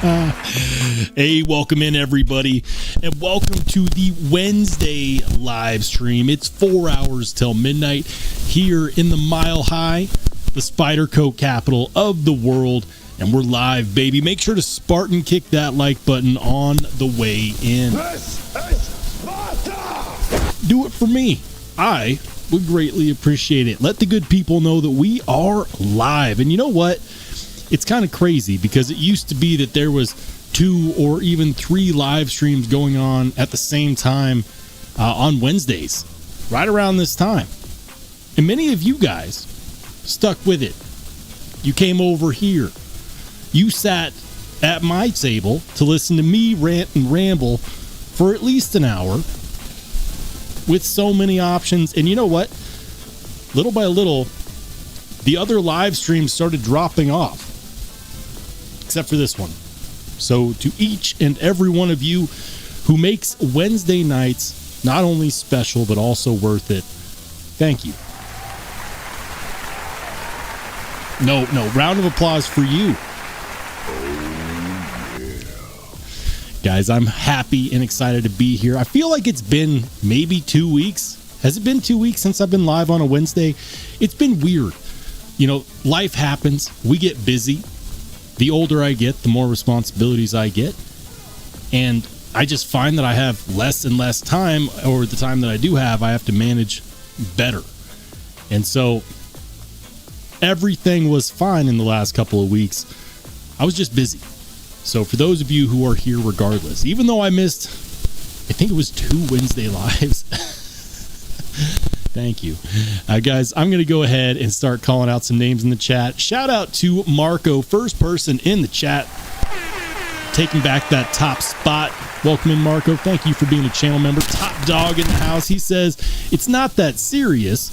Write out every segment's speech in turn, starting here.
Hey, welcome in everybody, and welcome to the Wednesday live stream. It's 4 hours till midnight here in the Mile High, the Spyderco capital of the world, and we're live, baby. Make sure to Spartan kick that like button on the way in. Do it for me. I would greatly appreciate it. Let the good people know that we are live. And you know what? It's kind of crazy because it used to be that there was 2 or even 3 live streams going on at the same time on Wednesdays, right around this time. And many of you guys stuck with it. You came over here. You sat at my table to listen to me rant and ramble for at least an hour with so many options. And you know what? Little by little, the other live streams started dropping off, except for this one. So to each and every one of you who makes Wednesday nights not only special, but also worth it, thank you. No, round of applause for you. Guys, I'm happy and excited to be here. I feel like it's been maybe 2 weeks. Has it been 2 weeks since I've been live on a Wednesday? It's been weird. You know, life happens. We get busy. The older I get, the more responsibilities I get. And I just find that I have less and less time, or the time that I do have, I have to manage better. And so everything was fine in the last couple of weeks. I was just busy. So for those of you who are here regardless, even though I missed, I think it was 2 Wednesday lives. Thank you. Guys, I'm going to go ahead and start calling out some names in the chat. Shout out to Marco, first person in the chat, taking back that top spot. Welcome in, Marco. Thank you for being a channel member. Top dog in the house. He says, it's not that serious.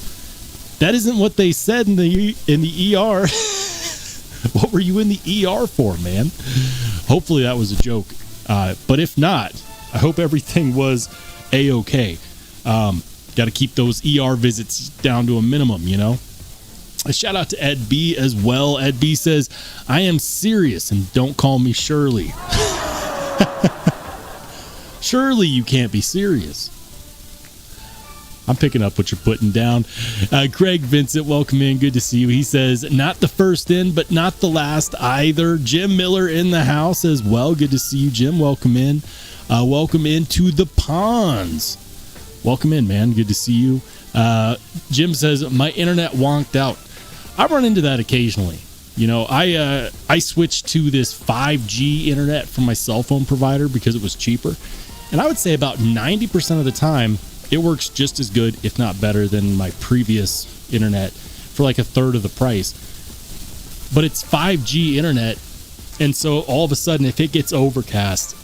That isn't what they said in the ER. What were you in the ER for, man? Hopefully that was a joke. But if not, I hope everything was A-okay. Got to keep those ER visits down to a minimum, you know? A shout out to Ed B as well. Ed B says, I am serious and don't call me Shirley. Surely you can't be serious. I'm picking up what you're putting down. Craig Vincent, welcome in. Good to see you. He says, not the first in, but not the last either. Jim Miller in the house as well. Good to see you, Jim. Welcome in. Welcome into the ponds. Welcome in, man. Good to see you. Jim says, my internet wonked out. I run into that occasionally. You know, I switched to this 5G internet from my cell phone provider because it was cheaper. And I would say about 90% of the time, it works just as good, if not better, than my previous internet for like a third of the price. But it's 5G internet, and so all of a sudden, if it gets overcast,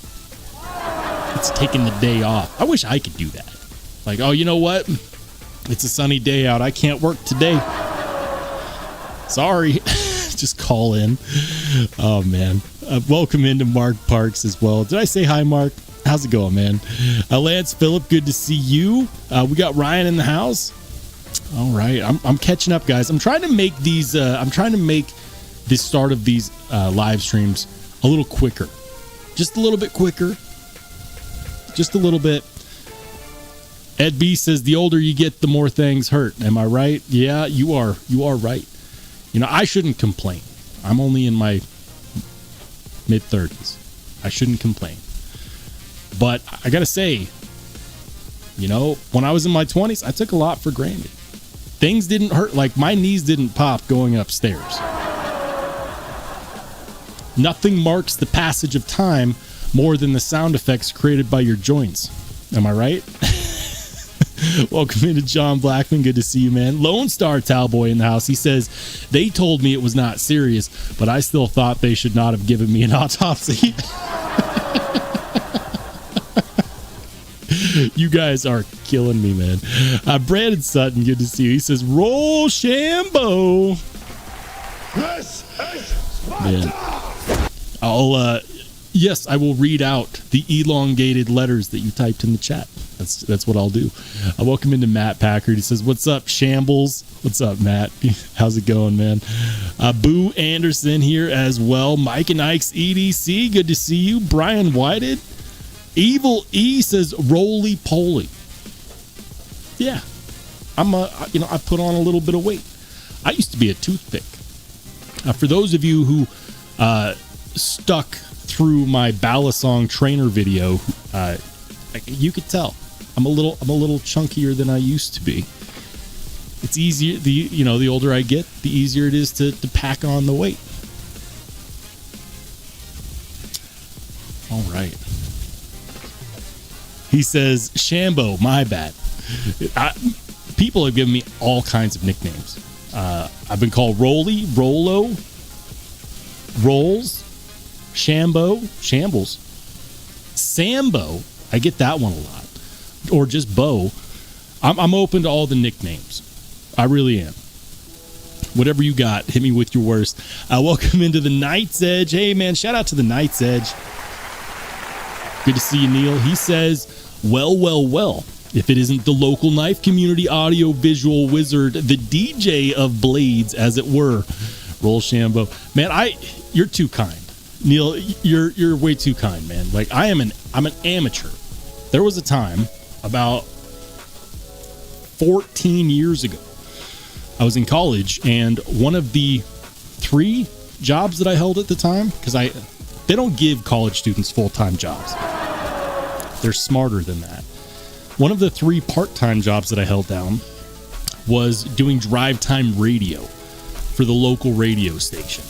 it's taking the day off. I wish I could do that. Like, oh, you know what? It's a sunny day out. I can't work today. Sorry. Just call in. Oh, man. Welcome into Mark Parks as well. Did I say hi, Mark? How's it going, man? Lance Phillip, good to see you. We got Ryan in the house. All right, I'm catching up, guys. I'm trying to make these. I'm trying to make the start of these live streams a little quicker, just a little bit quicker, just a little bit. Ed B says the older you get, the more things hurt. Am I right? Yeah, you are. You are right. You know, I shouldn't complain. I'm only in my mid-30s. I shouldn't complain. But I gotta say, you know, when I was in my 20s, I took a lot for granted. Things didn't hurt, like my knees didn't pop going upstairs. Nothing marks the passage of time more than the sound effects created by your joints. Am I right? Welcome into John Blackman. Good to see you, man. Lone Star Talboy in the house. He says, they told me it was not serious, but I still thought they should not have given me an autopsy. You guys are killing me, man. Brandon Sutton, good to see you. He says, Rollshambo. This is Sparta. Man. Yes, I will read out the elongated letters that you typed in the chat. That's what I'll do. Welcome into Matt Packard. He says, "What's up, Shambles?" What's up, Matt? How's it going, man? Boo Anderson here as well. Mike and Ike's EDC. Good to see you. Brian Whited. Evil E says, "Roly poly." Yeah, I put on a little bit of weight. I used to be a toothpick. For those of you who stuck through my Balisong trainer video, you could tell I'm a little chunkier than I used to be. It's easier, the older I get, the easier it is to pack on the weight. All right. He says, "Shambo, my bad." People have given me all kinds of nicknames. I've been called Rolly, Rolo, Rolls, Shambo, Shambles, Sambo. I get that one a lot. Or just Bo. I'm open to all the nicknames. I really am. Whatever you got, hit me with your worst. Welcome into the Night's Edge. Hey, man, shout out to the Night's Edge. Good to see you, Neil. He says, well. If it isn't the local knife community audio visual wizard, the DJ of blades, as it were, Rollshambo. Man, you're too kind. Neil, you're way too kind, man. Like, I'm an amateur. There was a time about 14 years ago, I was in college, and one of the 3 jobs that I held at the time, because they don't give college students full-time jobs. They're smarter than that. One of the 3 part-time jobs that I held down was doing drive time radio for the local radio station.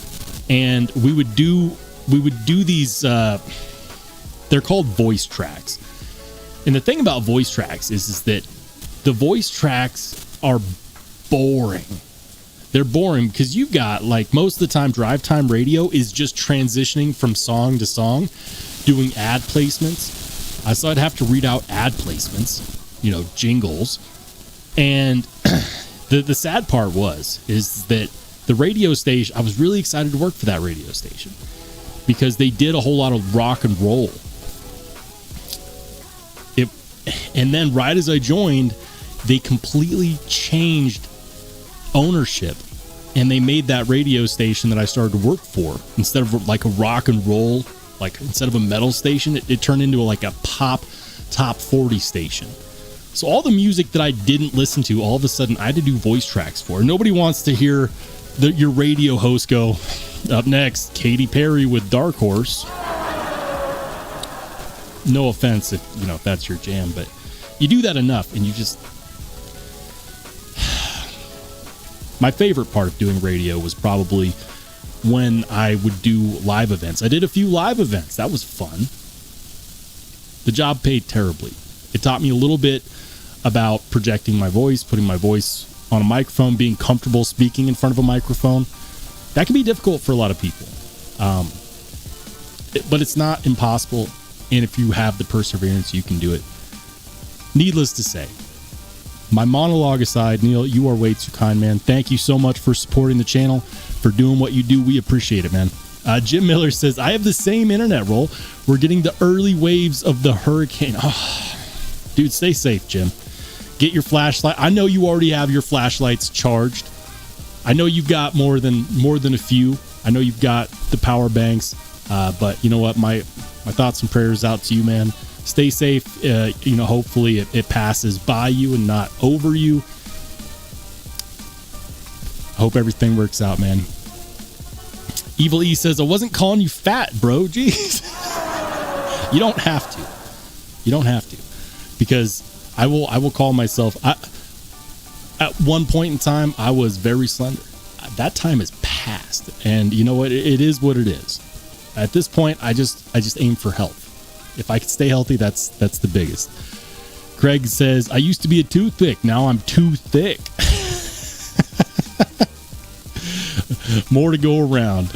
And we would do these, they're called voice tracks. And the thing about voice tracks is that the voice tracks are boring. They're boring because you've got, like, most of the time drive time radio is just transitioning from song to song, doing ad placements. So I'd have to read out ad placements, jingles. And the sad part is that the radio station, I was really excited to work for that radio station because they did a whole lot of rock and roll. And then right as I joined, they completely changed ownership, and they made that radio station that I started to work for, instead of like a rock and roll, like instead of a metal station, it turned into like a pop top 40 station. So all the music that I didn't listen to, all of a sudden I had to do voice tracks for. Nobody wants to hear your radio host go, "Up next, Katy Perry with Dark Horse." No offense if that's your jam, but you do that enough and you just... My favorite part of doing radio was probably when I would do live events. I did a few live events. That was fun. The job paid terribly. It taught me a little bit about projecting my voice, putting my voice on a microphone, being comfortable speaking in front of a microphone. That can be difficult for a lot of people. But it's not impossible. And if you have the perseverance, you can do it. Needless to say, my monologue aside, Neil, you are way too kind, man. Thank you so much for supporting the channel, for doing what you do. We appreciate it, man. Jim Miller says, "I have the same internet roll. We're getting the early waves of the hurricane." Oh, dude, stay safe, Jim. Get your flashlight. I know you already have your flashlights charged. I know you've got more than a few. I know you've got the power banks. But you know what? My thoughts and prayers out to you, man. Stay safe. Hopefully it passes by you and not over you. Hope everything works out, man. Evil E says, "I wasn't calling you fat, bro." Jeez. You don't have to. You don't have to. Because I will call myself... At one point in time, I was very slender. That time is past. And you know what? It is what it is. At this point, I just aim for health. If I can stay healthy, that's the biggest. Craig says, "I used to be a toothpick. Now I'm too thick." More to go around.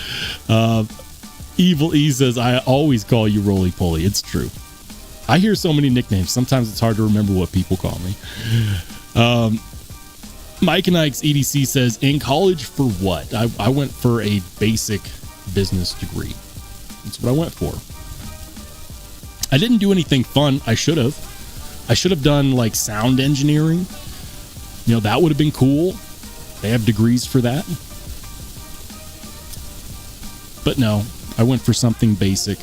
Evil E says, "I always call you Roly Poly." It's true. I hear so many nicknames. Sometimes it's hard to remember what people call me. Mike and Ike's EDC says, "In college for what?" I went for a basic business degree. That's what I went for. I didn't do anything fun. I should have done like sound engineering. You know, that would have been cool. They have degrees for that. But no, I went for something basic.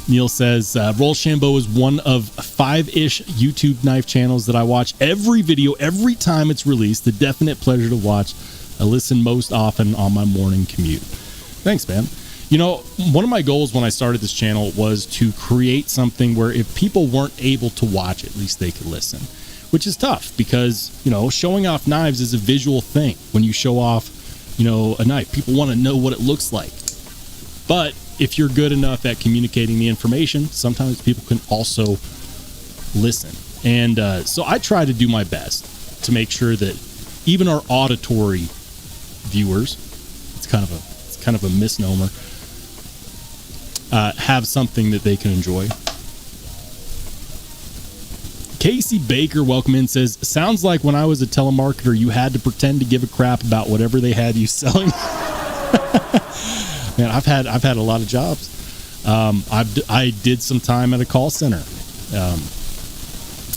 Neil says, Rollshambo is one of 5-ish YouTube knife channels that I watch every video, every time it's released. A definite pleasure to watch. I listen most often on my morning commute. Thanks, man. You know, one of my goals when I started this channel was to create something where if people weren't able to watch, at least they could listen, which is tough because, you know, showing off knives is a visual thing. When you show off, you know, a knife, people want to know what it looks like. But if you're good enough at communicating the information, sometimes people can also listen. And so I try to do my best to make sure that even our auditory viewers, it's kind of a misnomer, have something that they can enjoy. Casey Baker, welcome in, says, sounds like when I was a telemarketer, you had to pretend to give a crap about whatever they had you selling. Man, I've had a lot of jobs. I did some time at a call center.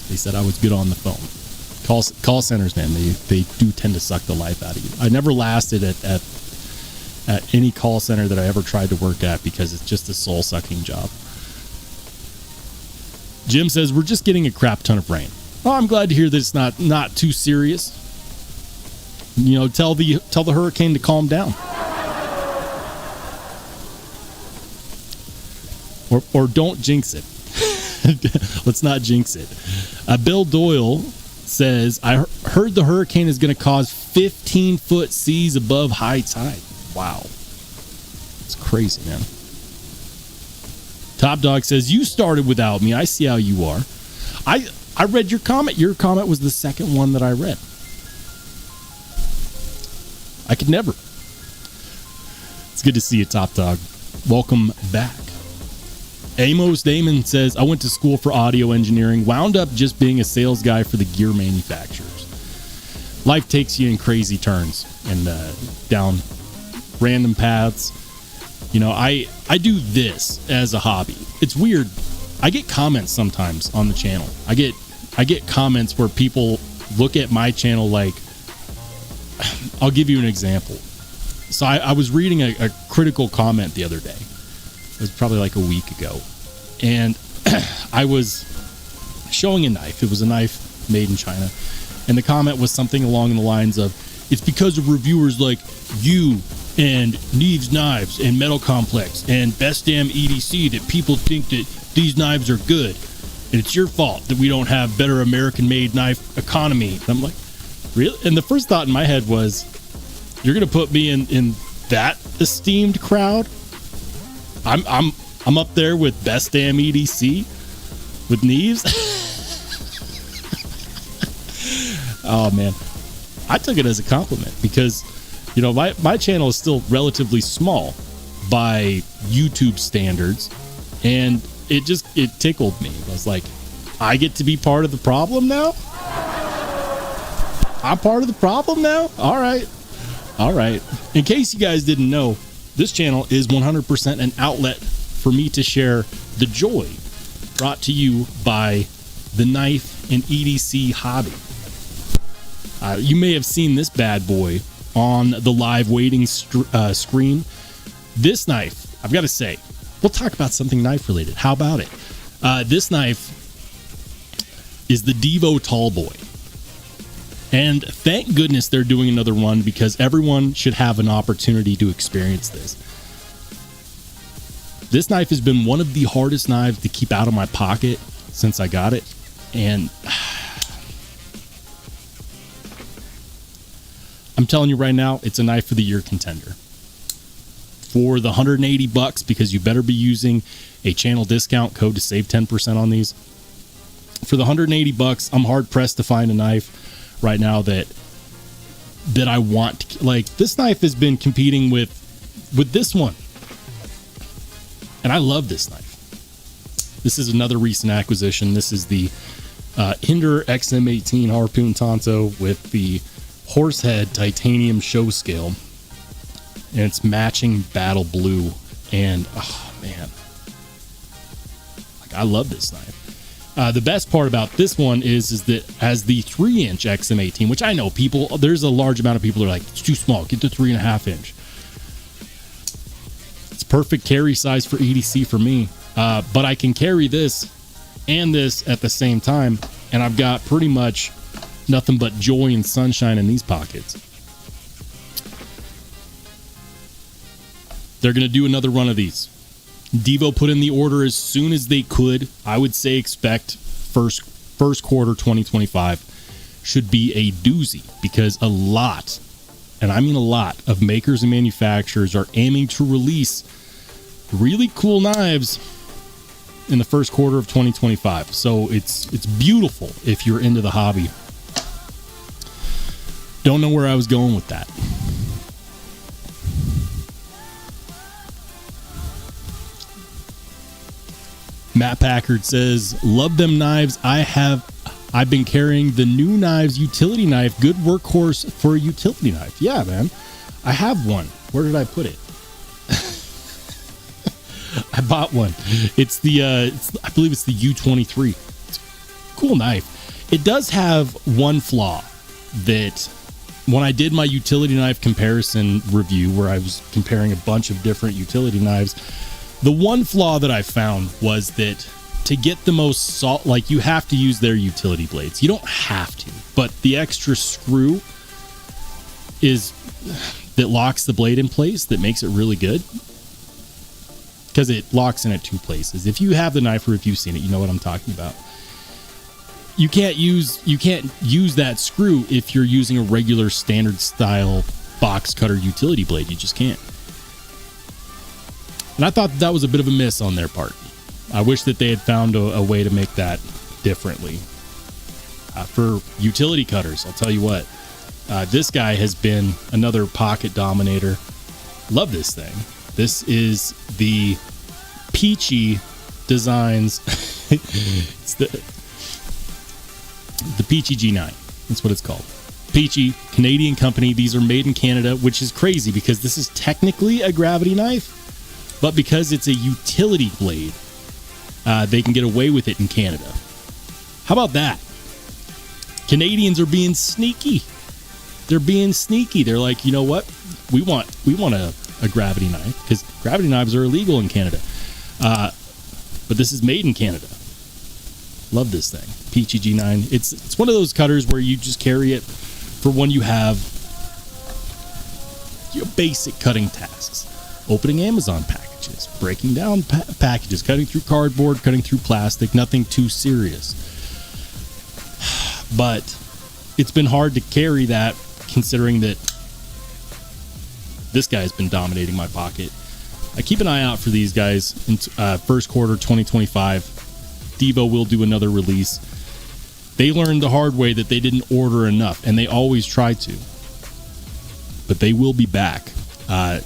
They said I was good on the phone. Call centers, man, they do tend to suck the life out of you. I never lasted at any call center that I ever tried to work at because it's just a soul-sucking job. Jim says, we're just getting a crap ton of rain. Oh, I'm glad to hear that it's not too serious. You know, tell the hurricane to calm down. Or don't jinx it. Let's not jinx it. Bill Doyle says, I heard the hurricane is going to cause 15-foot seas above high tide. Wow. It's crazy, man. Top Dog says, you started without me. I see how you are. I read your comment. Your comment was the second one that I read. I could never. It's good to see you, Top Dog. Welcome back. Amos Damon says, I went to school for audio engineering, wound up just being a sales guy for the gear manufacturers. Life takes you in crazy turns and down random paths. You know, I do this as a hobby. It's weird. I get comments sometimes on the channel. I get comments where people look at my channel like, I'll give you an example. So I was reading a critical comment the other day. It was probably like a week ago. And I was showing a knife. It was a knife made in China. And the comment was something along the lines of, it's because of reviewers like you and Neves Knives and Metal Complex and bestech.edc that people think that these knives are good. And it's your fault that we don't have better American-made knife economy. And I'm like, really? And the first thought in my head was, you're going to put me in that esteemed crowd? I'm up there with bestech.edc with Neves. Oh man, I took it as a compliment because, you know, my channel is still relatively small by YouTube standards, and it tickled me. I was like, I get to be part of the problem now. I'm part of the problem now. All right. In case you guys didn't know, this channel is 100% an outlet for me to share the joy brought to you by the knife and EDC hobby. You may have seen this bad boy on the live waiting screen. This knife, I've got to say, we'll talk about something knife related. How about it? This knife is the Devo Tallboy. And thank goodness they're doing another one because everyone should have an opportunity to experience this. This knife has been one of the hardest knives to keep out of my pocket since I got it. And I'm telling you right now, it's a knife for the year contender. For the $180, because you better be using a channel discount code to save 10% on these. For the $180, I'm hard pressed to find a knife right now that I want to, like, this knife has been competing with this one, and I love this knife. This is another recent acquisition. This is the Hinder XM18 Harpoon Tonto with the Horsehead titanium show scale, and it's matching battle blue And oh man, like I love this knife. The best part about this one is that as the 3-inch XM18, which I know there's a large amount of people that are like, it's too small, get the 3.5 inch. It's perfect carry size for EDC for me. But I can carry this and this at the same time, and I've got pretty much nothing but joy and sunshine in these pockets. They're going to do another run of these. Devo put in the order as soon as they could. I would say expect first quarter 2025 should be a doozy, because a lot, and I mean a lot, of makers and manufacturers are aiming to release really cool knives in the first quarter of 2025. So it's beautiful if you're into the hobby. Don't know where I was going with that. Matt Packard says, love them knives. I've been carrying the new knives utility knife. Good workhorse for a utility knife. Yeah, man. I have one. Where did I put it? I bought one. It's I believe it's the U23. It's a cool knife. It does have one flaw that when I did my utility knife comparison review, where I was comparing a bunch of different utility knives, the one flaw that I found was that to get the most salt, like, you have to use their utility blades. You don't have to, but the extra screw that locks the blade in place, that makes it really good, because it locks in at two places. If you have the knife, or if you've seen it, you know what I'm talking about. You can't use that screw if you're using a regular standard style box cutter utility blade. You just can't. And I thought that was a bit of a miss on their part. I wish that they had found a way to make that differently. For utility cutters, I'll tell you what, this guy has been another pocket dominator. Love this thing. This is the Peachy Designs. It's the Peachy G9. That's what it's called. Peachy, Canadian company. These are made in Canada, which is crazy because this is technically a gravity knife, but because it's a utility blade, they can get away with it in Canada. How about that? Canadians are being sneaky. They're being sneaky. They're like, you know what? We want a gravity knife, because gravity knives are illegal in Canada. But this is made in Canada. Love this thing. Peachy G9. It's one of those cutters where you just carry it for when you have your basic cutting tasks. Opening Amazon packages, breaking down packages, cutting through cardboard, cutting through plastic, nothing too serious. But it's been hard to carry that, considering that this guy's been dominating my pocket. I keep an eye out for these guys in first quarter 2025. Devo will do another release. They learned the hard way that they didn't order enough, and they always try to. But they will be back.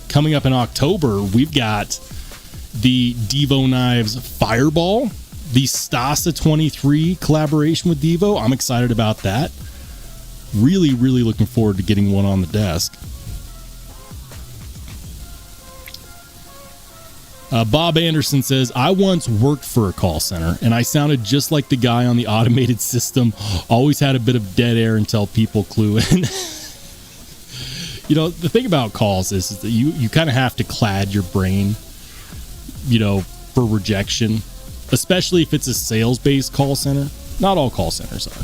Coming up in October, we've got the Devo Knives Fireball, the Stasa 23 collaboration with Devo. I'm excited about that. Really, really looking forward to getting one on the desk. Bob Anderson says, I once worked for a call center, and I sounded just like the guy on the automated system. Always had a bit of dead air until people clue in. You know, the thing about calls is that you kind of have to clad your brain, for rejection, especially if it's a sales-based call center. Not all call centers are.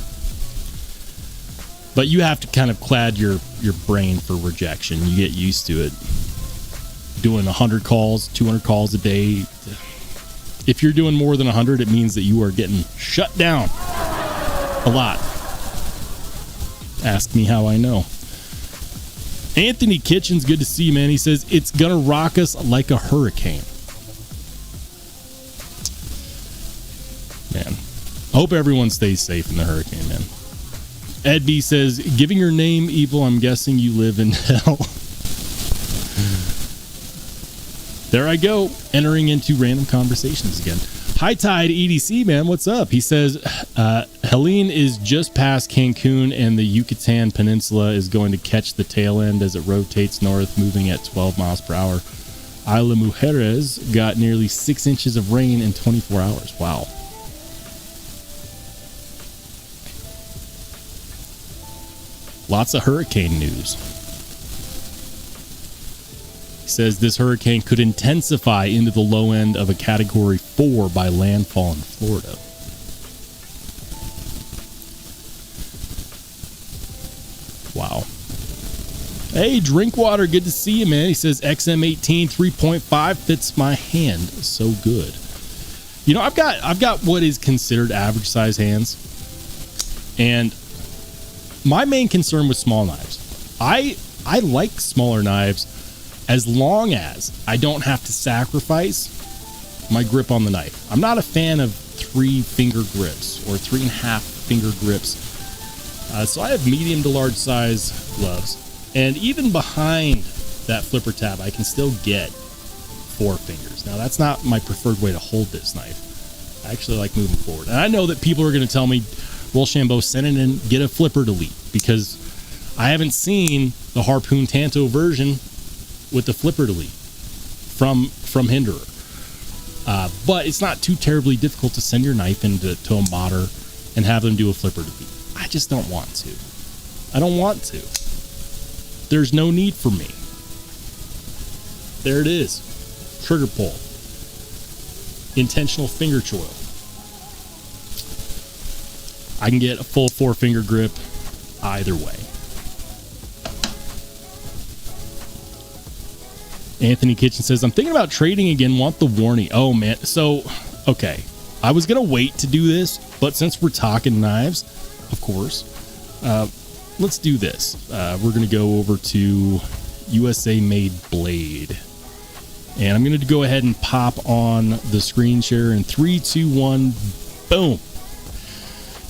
But you have to kind of clad your brain for rejection. You get used to it. Doing 100 calls, 200 calls a day. If you're doing more than 100, it means that you are getting shut down a lot. Ask me how I know. Anthony Kitchen's good to see you, man. He says, it's gonna rock us like a hurricane. Man, I hope everyone stays safe in the hurricane, man. Ed B says, giving your name evil, I'm guessing you live in hell. There I go, entering into random conversations again. High Tide EDC, man, what's up? He says, Helene is just past Cancun, and the Yucatan Peninsula is going to catch the tail end as it rotates north, moving at 12 miles per hour. Isla Mujeres got nearly 6 inches of rain in 24 hours. Wow. Lots of hurricane news. He says this hurricane could intensify into the low end of a Category 4 by landfall in Florida. Wow. Hey, Drinkwater, good to see you, man. He says XM18 3.5 fits my hand so good. You know, I've got what is considered average size hands, and my main concern with small knives, I like smaller knives as long as I don't have to sacrifice my grip on the knife. I'm not a fan of 3-finger grips or 3.5-finger grips. So I have medium to large size gloves. And even behind that flipper tab, I can still get 4 fingers. Now, that's not my preferred way to hold this knife. I actually like moving forward. And I know that people are going to tell me, Rollshambo, send it and get a flipper delete, because I haven't seen the Harpoon Tanto version with the flipper delete from Hinderer. But it's not too terribly difficult to send your knife into a modder and have them do a flipper delete. I just don't want to. I don't want to. There's no need for me. There it is. Trigger pull. Intentional finger choil. I can get a full 4-finger grip either way. Anthony Kitchen says, I'm thinking about trading again, want the warning. Oh, man. So, okay. I was going to wait to do this, but since we're talking knives, of course, let's do this. We're going to go over to USA Made Blade. And I'm going to go ahead and pop on the screen share in 3, 2, 1, boom.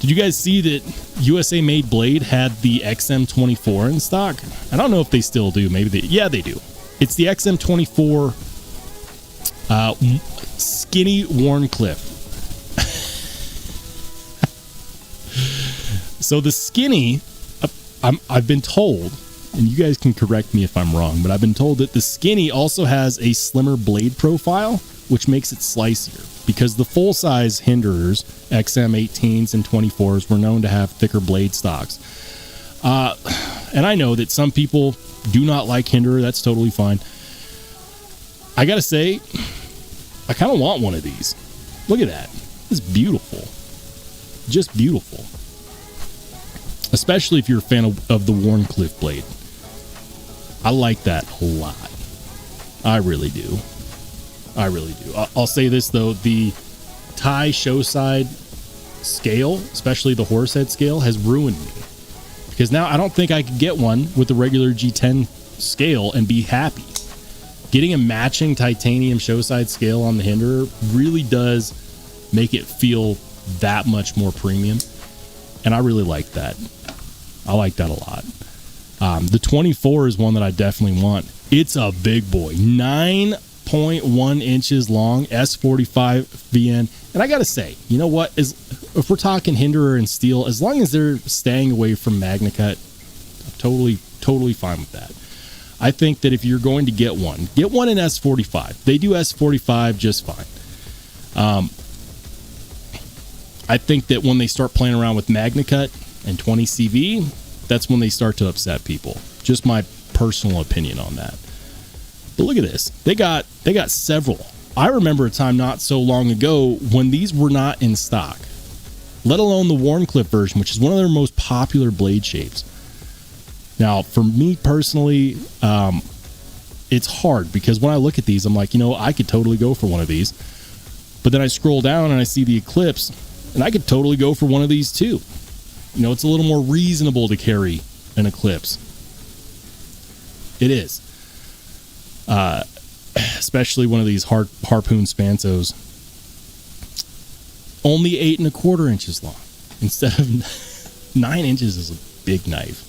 Did you guys see that USA Made Blade had the XM24 in stock? I don't know if they still do. Maybe they do. It's the XM24 skinny Warncliffe. So the skinny, I've been told, and you guys can correct me if I'm wrong, but I've been told that the skinny also has a slimmer blade profile, which makes it slicier, because the full-size Hinderers, XM18s and 24s, were known to have thicker blade stocks. And I know that some people do not like Hinderer. That's totally fine. I gotta say, I kind of want one of these. Look at that. It's beautiful. Just beautiful. Especially if you're a fan of the Warncliffe blade. I like that a lot. I really do. I really do. I'll say this, though. The Thai Showside scale, especially the horsehead scale, has ruined me. Because now I don't think I could get one with the regular G10 scale and be happy. Getting a matching titanium Showside scale on the Hinderer really does make it feel that much more premium. And I really like that. I like that a lot. The 24 is one that I definitely want. It's a big boy. 9.1 inches long, S45 VN. And I got to say, you know what? If we're talking Hinderer and steel, as long as they're staying away from MagnaCut, I'm totally fine with that. I think that if you're going to get one in S45. They do S45 just fine. I think that when they start playing around with MagnaCut and 20 CV, that's when they start to upset people. Just my personal opinion on that. But look at this. They got several. I remember a time not so long ago when these were not in stock, let alone the Warncliffe version, which is one of their most popular blade shapes. Now, for me personally, it's hard because when I look at these, I'm like, I could totally go for one of these. But then I scroll down and I see the Eclipse, and I could totally go for one of these too. It's a little more reasonable to carry an Eclipse. It is. Especially one of these Harpoon Spansos. Only 8.25 inches long instead of 9 inches is a big knife.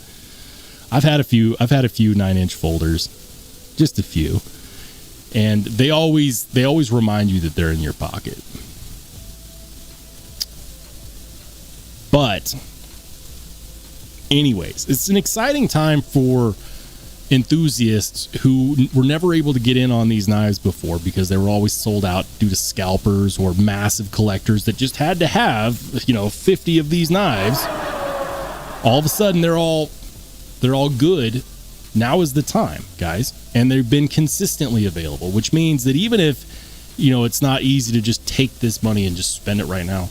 I've had a few 9-inch folders, just a few, and they always remind you that they're in your pocket. But anyways, it's an exciting time for enthusiasts who were never able to get in on these knives before because they were always sold out due to scalpers or massive collectors that just had to have, 50 of these knives. All of a sudden they're all good. Now is the time, guys. And they've been consistently available, which means that even if, it's not easy to just take this money and just spend it right now,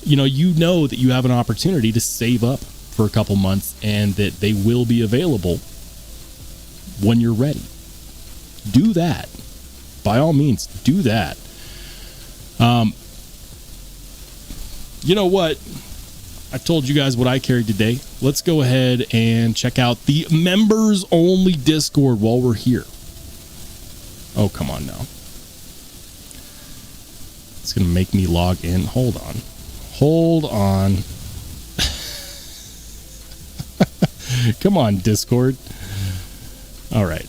you know that you have an opportunity to save up for a couple months and that they will be available when you're ready. Do that. By all means, do that. You know what? I told you guys what I carried today. Let's go ahead and check out the members only Discord while we're here. Oh, come on now. It's going to make me log in. Hold on. Come on, Discord. All right.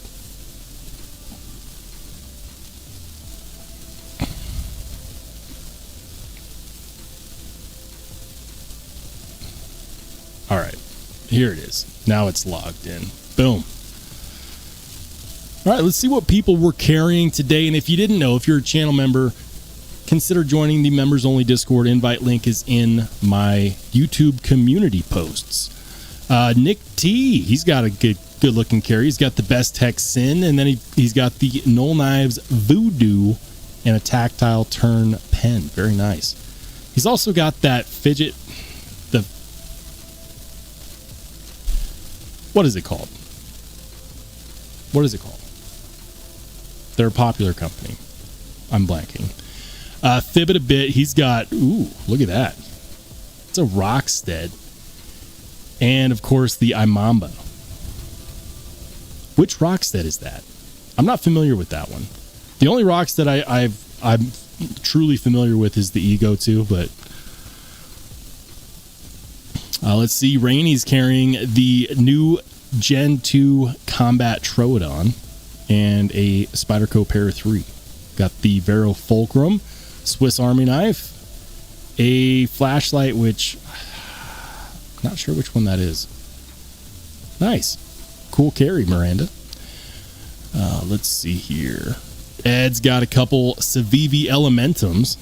All right. Here it is. Now it's logged in. Boom. All right, let's see what people were carrying today. And if you didn't know, if you're a channel member, consider joining the members only Discord. Invite link is in my YouTube community posts. Nick T, he's got a good looking carry. He's got the bestech Sin, and then he's got the Knoll Knives Voodoo and a tactile turn pen. Very nice. He's also got that fidget. What is it called? They're a popular company. I'm blanking. Fibbit a bit. He's got, look at that. It's a Rockstead. And, of course, the Imamba. Which Rockstead is that? I'm not familiar with that one. The only Rockstead I'm truly familiar with is the Ego 2, but let's see. Rainy's carrying the new Gen 2 Combat Troodon and a Spyderco Pair 3. Got the Vero Fulcrum Swiss Army knife, a flashlight, which I'm not sure which one that is. Nice. Cool carry, Miranda. Let's see here. Ed's got a couple Civivi Elementums.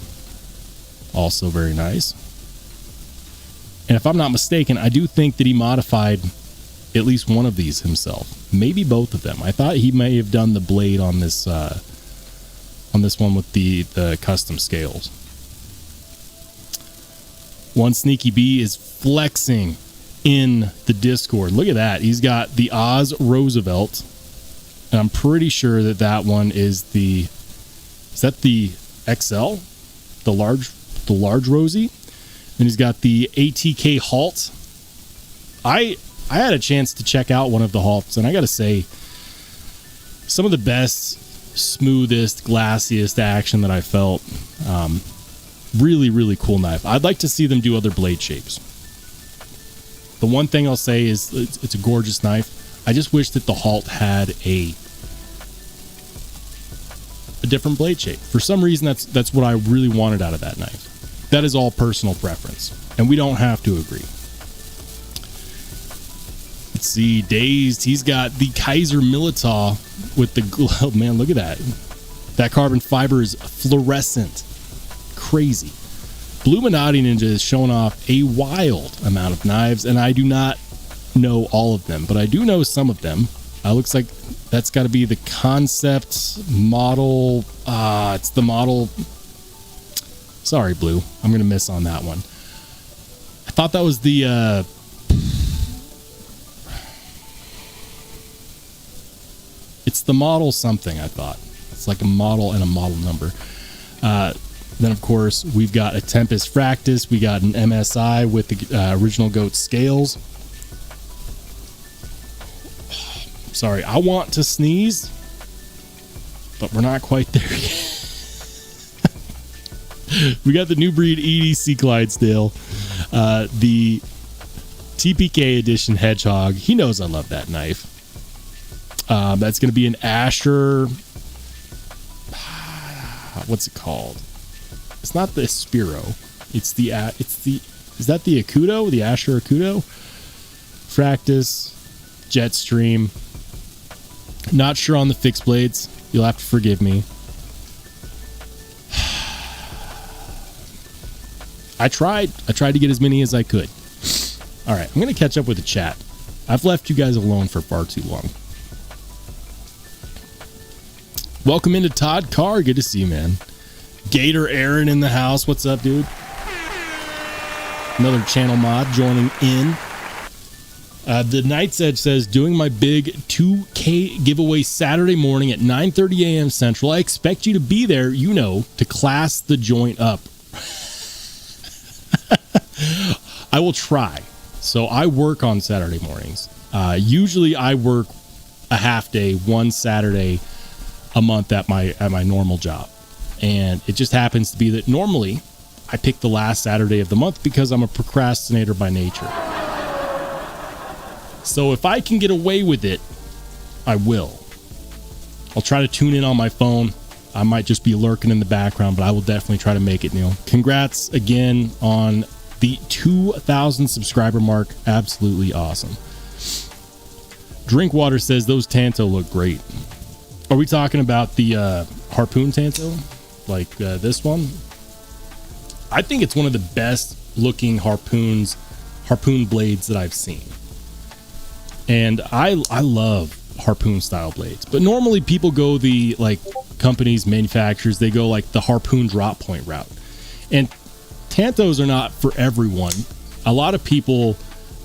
Also very nice. And if I'm not mistaken, I do think that he modified at least one of these himself. Maybe both of them. I thought he may have done the blade on this one with the custom scales. One Sneaky Bee is flexing in the Discord. Look at that. He's got the Oz Roosevelt. And I'm pretty sure that one is the XL? The large Rosie? And he's got the ATK Halt. I had a chance to check out one of the halts, and I gotta say, some of the best, smoothest, glassiest action that I felt. Really, really cool knife. I'd like to see them do other blade shapes. The one thing I'll say is it's a gorgeous knife. I just wish that the halt had a different blade shape. For some reason, that's what I really wanted out of that knife. That is all personal preference, and we don't have to agree. Let's see, Dazed. He's got the Kaiser Militar with the glove. Man, look at that. That carbon fiber is fluorescent. Crazy. Bluminati Ninja is showing off a wild amount of knives, and I do not know all of them, but I do know some of them. Looks like that's got to be the concept model. It's the model. Sorry, Blue. I'm going to miss on that one. I thought that was the... It's the model something, I thought. It's like a model and a model number. Then, of course, we've got a Tempest Fractus. We got an MSI with the original Goat scales. Sorry, I want to sneeze, but we're not quite there yet. We got the New Breed EDC Clydesdale, the TPK edition Hedgehog. He knows I love that knife. That's going to be an Asher. What's it called? It's not the Spiro. Is that the Akuto? The Asher Akuto? Fractus, Jetstream. Not sure on the fixed blades. You'll have to forgive me. I tried to get as many as I could. All right, I'm going to catch up with the chat. I've left you guys alone for far too long. Welcome into Todd Carr. Good to see you, man. Gator Aaron in the house. What's up, dude? Another channel mod joining in. The Night's Edge says, doing my big 2K giveaway Saturday morning at 9:30 a.m. Central. I expect you to be there, you know, to class the joint up. I will try. So I work on Saturday mornings. Usually I work a half day, one Saturday a month at my normal job. And it just happens to be that normally I pick the last Saturday of the month because I'm a procrastinator by nature. So if I can get away with it, I will. I'll try to tune in on my phone. I might just be lurking in the background, but I will definitely try to make it, Neil. Congrats again on the 2,000 subscriber mark. Absolutely awesome. Drinkwater says those Tanto look great. Are we talking about the harpoon Tanto? Like this one? I think it's one of the best looking harpoon blades that I've seen. And I love harpoon style blades, but normally people go the like companies, manufacturers, they go like the harpoon drop point route. And Tantos are not for everyone. A lot of people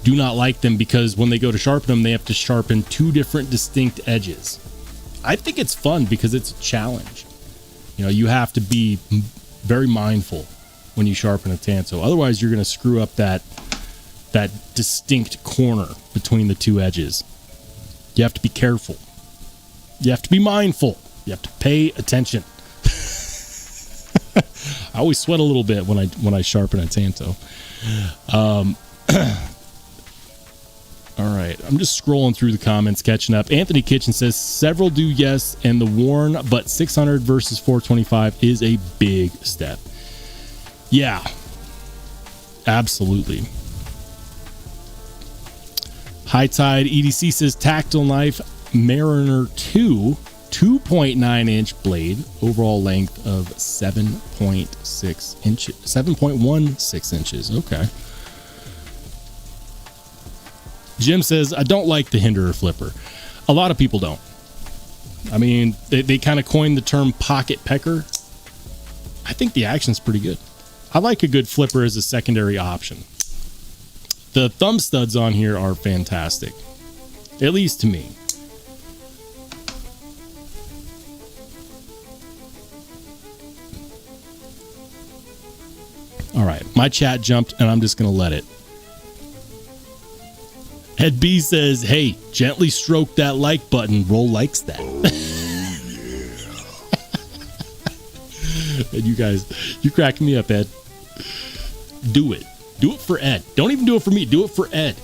do not like them because when they go to sharpen them, they have to sharpen two different distinct edges. I think it's fun because it's a challenge. You know, you have to be very mindful when you sharpen a Tanto. Otherwise, you're going to screw up that distinct corner between the two edges. You have to be careful. You have to be mindful. You have to pay attention. I always sweat a little bit when I sharpen a Tanto. All right, I'm just scrolling through the comments, catching up. Anthony Kitchen says several do yes, and the worn, but 600 versus 425 is a big step. Yeah, absolutely. High Tide EDC says tactile knife Mariner 2 2.9 inch blade, overall length of 7.6 inches, 7.16 inches. Okay. Jim says, I don't like the Hinderer flipper. A lot of people don't. I mean, they kind of coined the term pocket pecker. I think the action's pretty good. I like a good flipper as a secondary option. The thumb studs on here are fantastic, at least to me. All right, my chat jumped, and I'm just going to let it. Ed B says, hey, gently stroke that like button. Roll likes that. Oh, yeah. And you guys, you cracking me up, Ed. Do it. Do it for Ed. Don't even do it for me. Do it for Ed.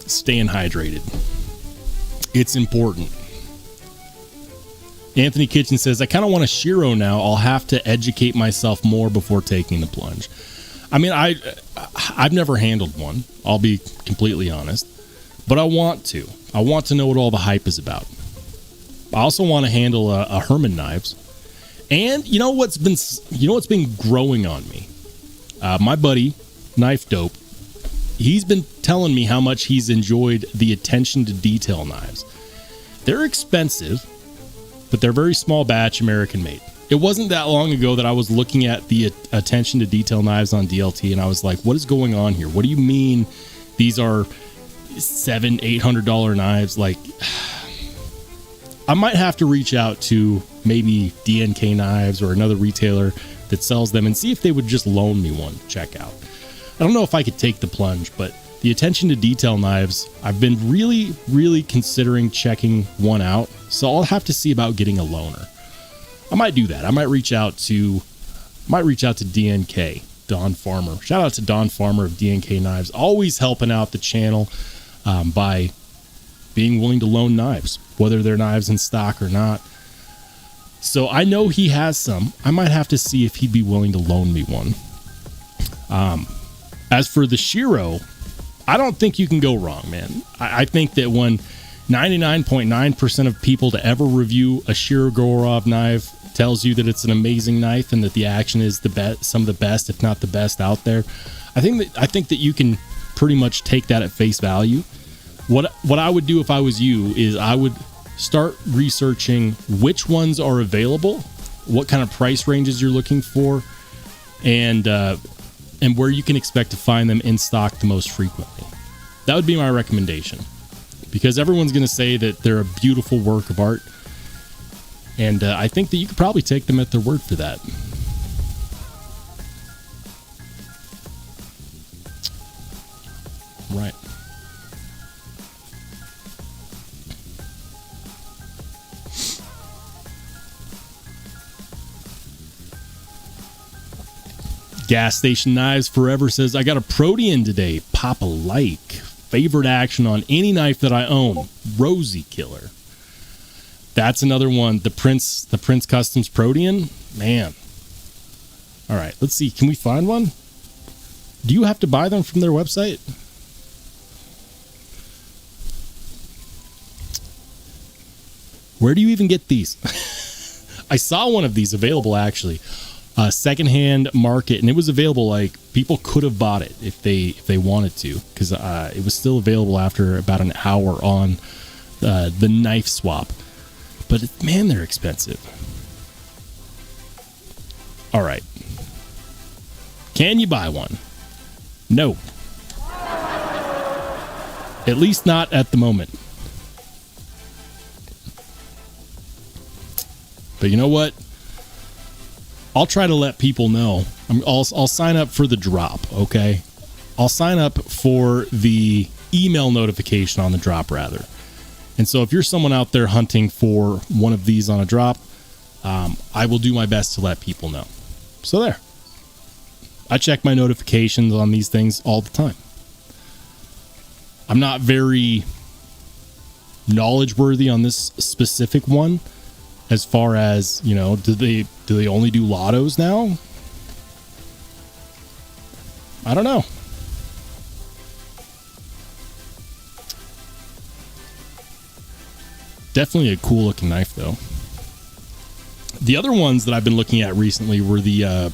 Staying hydrated. It's important. Anthony Kitchen says, I kind of want a Shiro now. I'll have to educate myself more before taking the plunge. I mean, I've never handled one. I'll be completely honest. But I want to. I want to know what all the hype is about. I also want to handle a Herman knives. And you know what's been growing on me? My buddy, Knife Dope, he's been telling me how much he's enjoyed the attention to detail knives. They're expensive, but they're very small batch, American made. It wasn't that long ago that I was looking at the attention to detail knives on DLT, and I was like, what is going on here? What do you mean these are $700-800 knives? Like, I might have to reach out to maybe DNK Knives or another retailer that sells them and see if they would just loan me one to check out. I don't know if I could take the plunge, but the attention to detail knives, I've been really, really considering checking one out, so I'll have to see about getting a loaner. I might do that. I might reach out to DNK, Don Farmer. Shout out to Don Farmer of DNK Knives, always helping out the channel by being willing to loan knives, whether they're knives in stock or not. So I know he has some. I might have to see if he'd be willing to loan me one. As for the Shiro, I don't think you can go wrong, man. I think that when 99.9% of people to ever review a Shirogorov knife tells you that it's an amazing knife and that the action is the best, some of the best, if not the best out there, I think that you can pretty much take that at face value. What I would do if I was you is I would start researching which ones are available, what kind of price ranges you're looking for, and where you can expect to find them in stock the most frequently. That would be my recommendation, because everyone's going to say that they're a beautiful work of art, and I think that you could probably take them at their word for that. Right. Gas Station Knives Forever says, I got a Protean today. Pop a like. Favorite action on any knife that I own. Rosie Killer. That's another one. The Prince Customs Protean. Man. All right, let's see. Can we find one? Do you have to buy them from their website? Where do you even get these? I saw one of these available, actually. Secondhand market, and it was available. Like, people could have bought it if they wanted to, because it was still available after about an hour on the knife swap. But man, they're expensive. All right, can you buy one? No, at least not at the moment. But you know what? I'll try to let people know. I'll sign up for the drop, okay? I'll sign up for the email notification on the drop, rather. And so if you're someone out there hunting for one of these on a drop, I will do my best to let people know. So there. I check my notifications on these things all the time. I'm not very knowledge worthy on this specific one, as far as, you know, do they only do lottos now? I don't know. Definitely a cool looking knife, though. The other ones that I've been looking at recently were the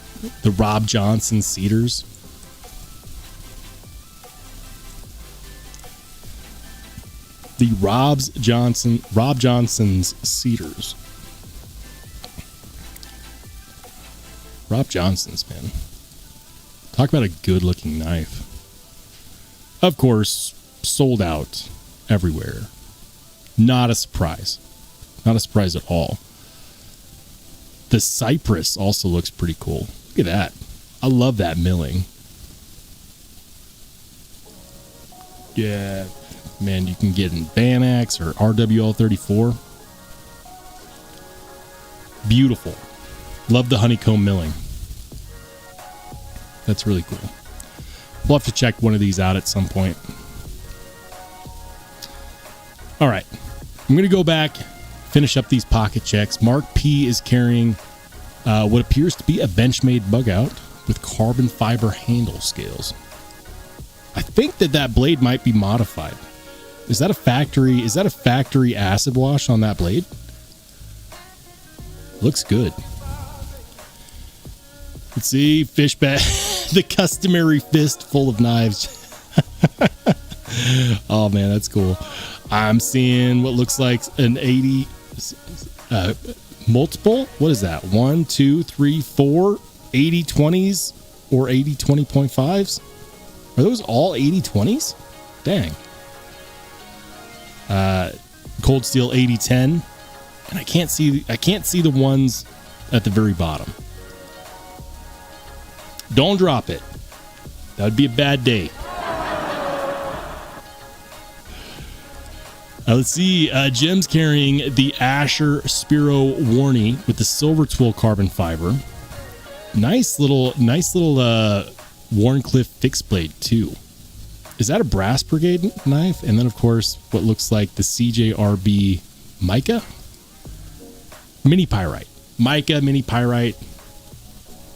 Rob Johnson Cedars. The Rob Johnson's Cedars. Rob Johnson's, man. Talk about a good looking knife. Of course, sold out everywhere. Not a surprise. Not a surprise at all. The Cypress also looks pretty cool. Look at that. I love that milling. Yeah. Man, you can get in Banax or RWL34. Beautiful. Love the honeycomb milling. That's really cool. We'll have to check one of these out at some point. All right. I'm going to go back, finish up these pocket checks. Mark P is carrying what appears to be a benchmade bug out with carbon fiber handle scales. I think that blade might be modified. Is that a factory acid wash on that blade? Looks good. Let's see, fish bag, the customary fist full of knives. Oh man, that's cool. I'm seeing what looks like an 80 multiple. What is that? 1, 2, 3, 4 80/20s or 80/20.5s. Are those all 80/20s? Dang. Cold Steel 80/10, and I can't see the ones at the very bottom. Don't drop it. That would be a bad day. Let's see. Jim's carrying the Asher Spiro Warney with the silver twill carbon fiber. Nice little Warncliffe fixed blade too. Is that a Brass Brigade knife? And then, of course, what looks like the CJRB mica? Mini pyrite. Mica, mini pyrite.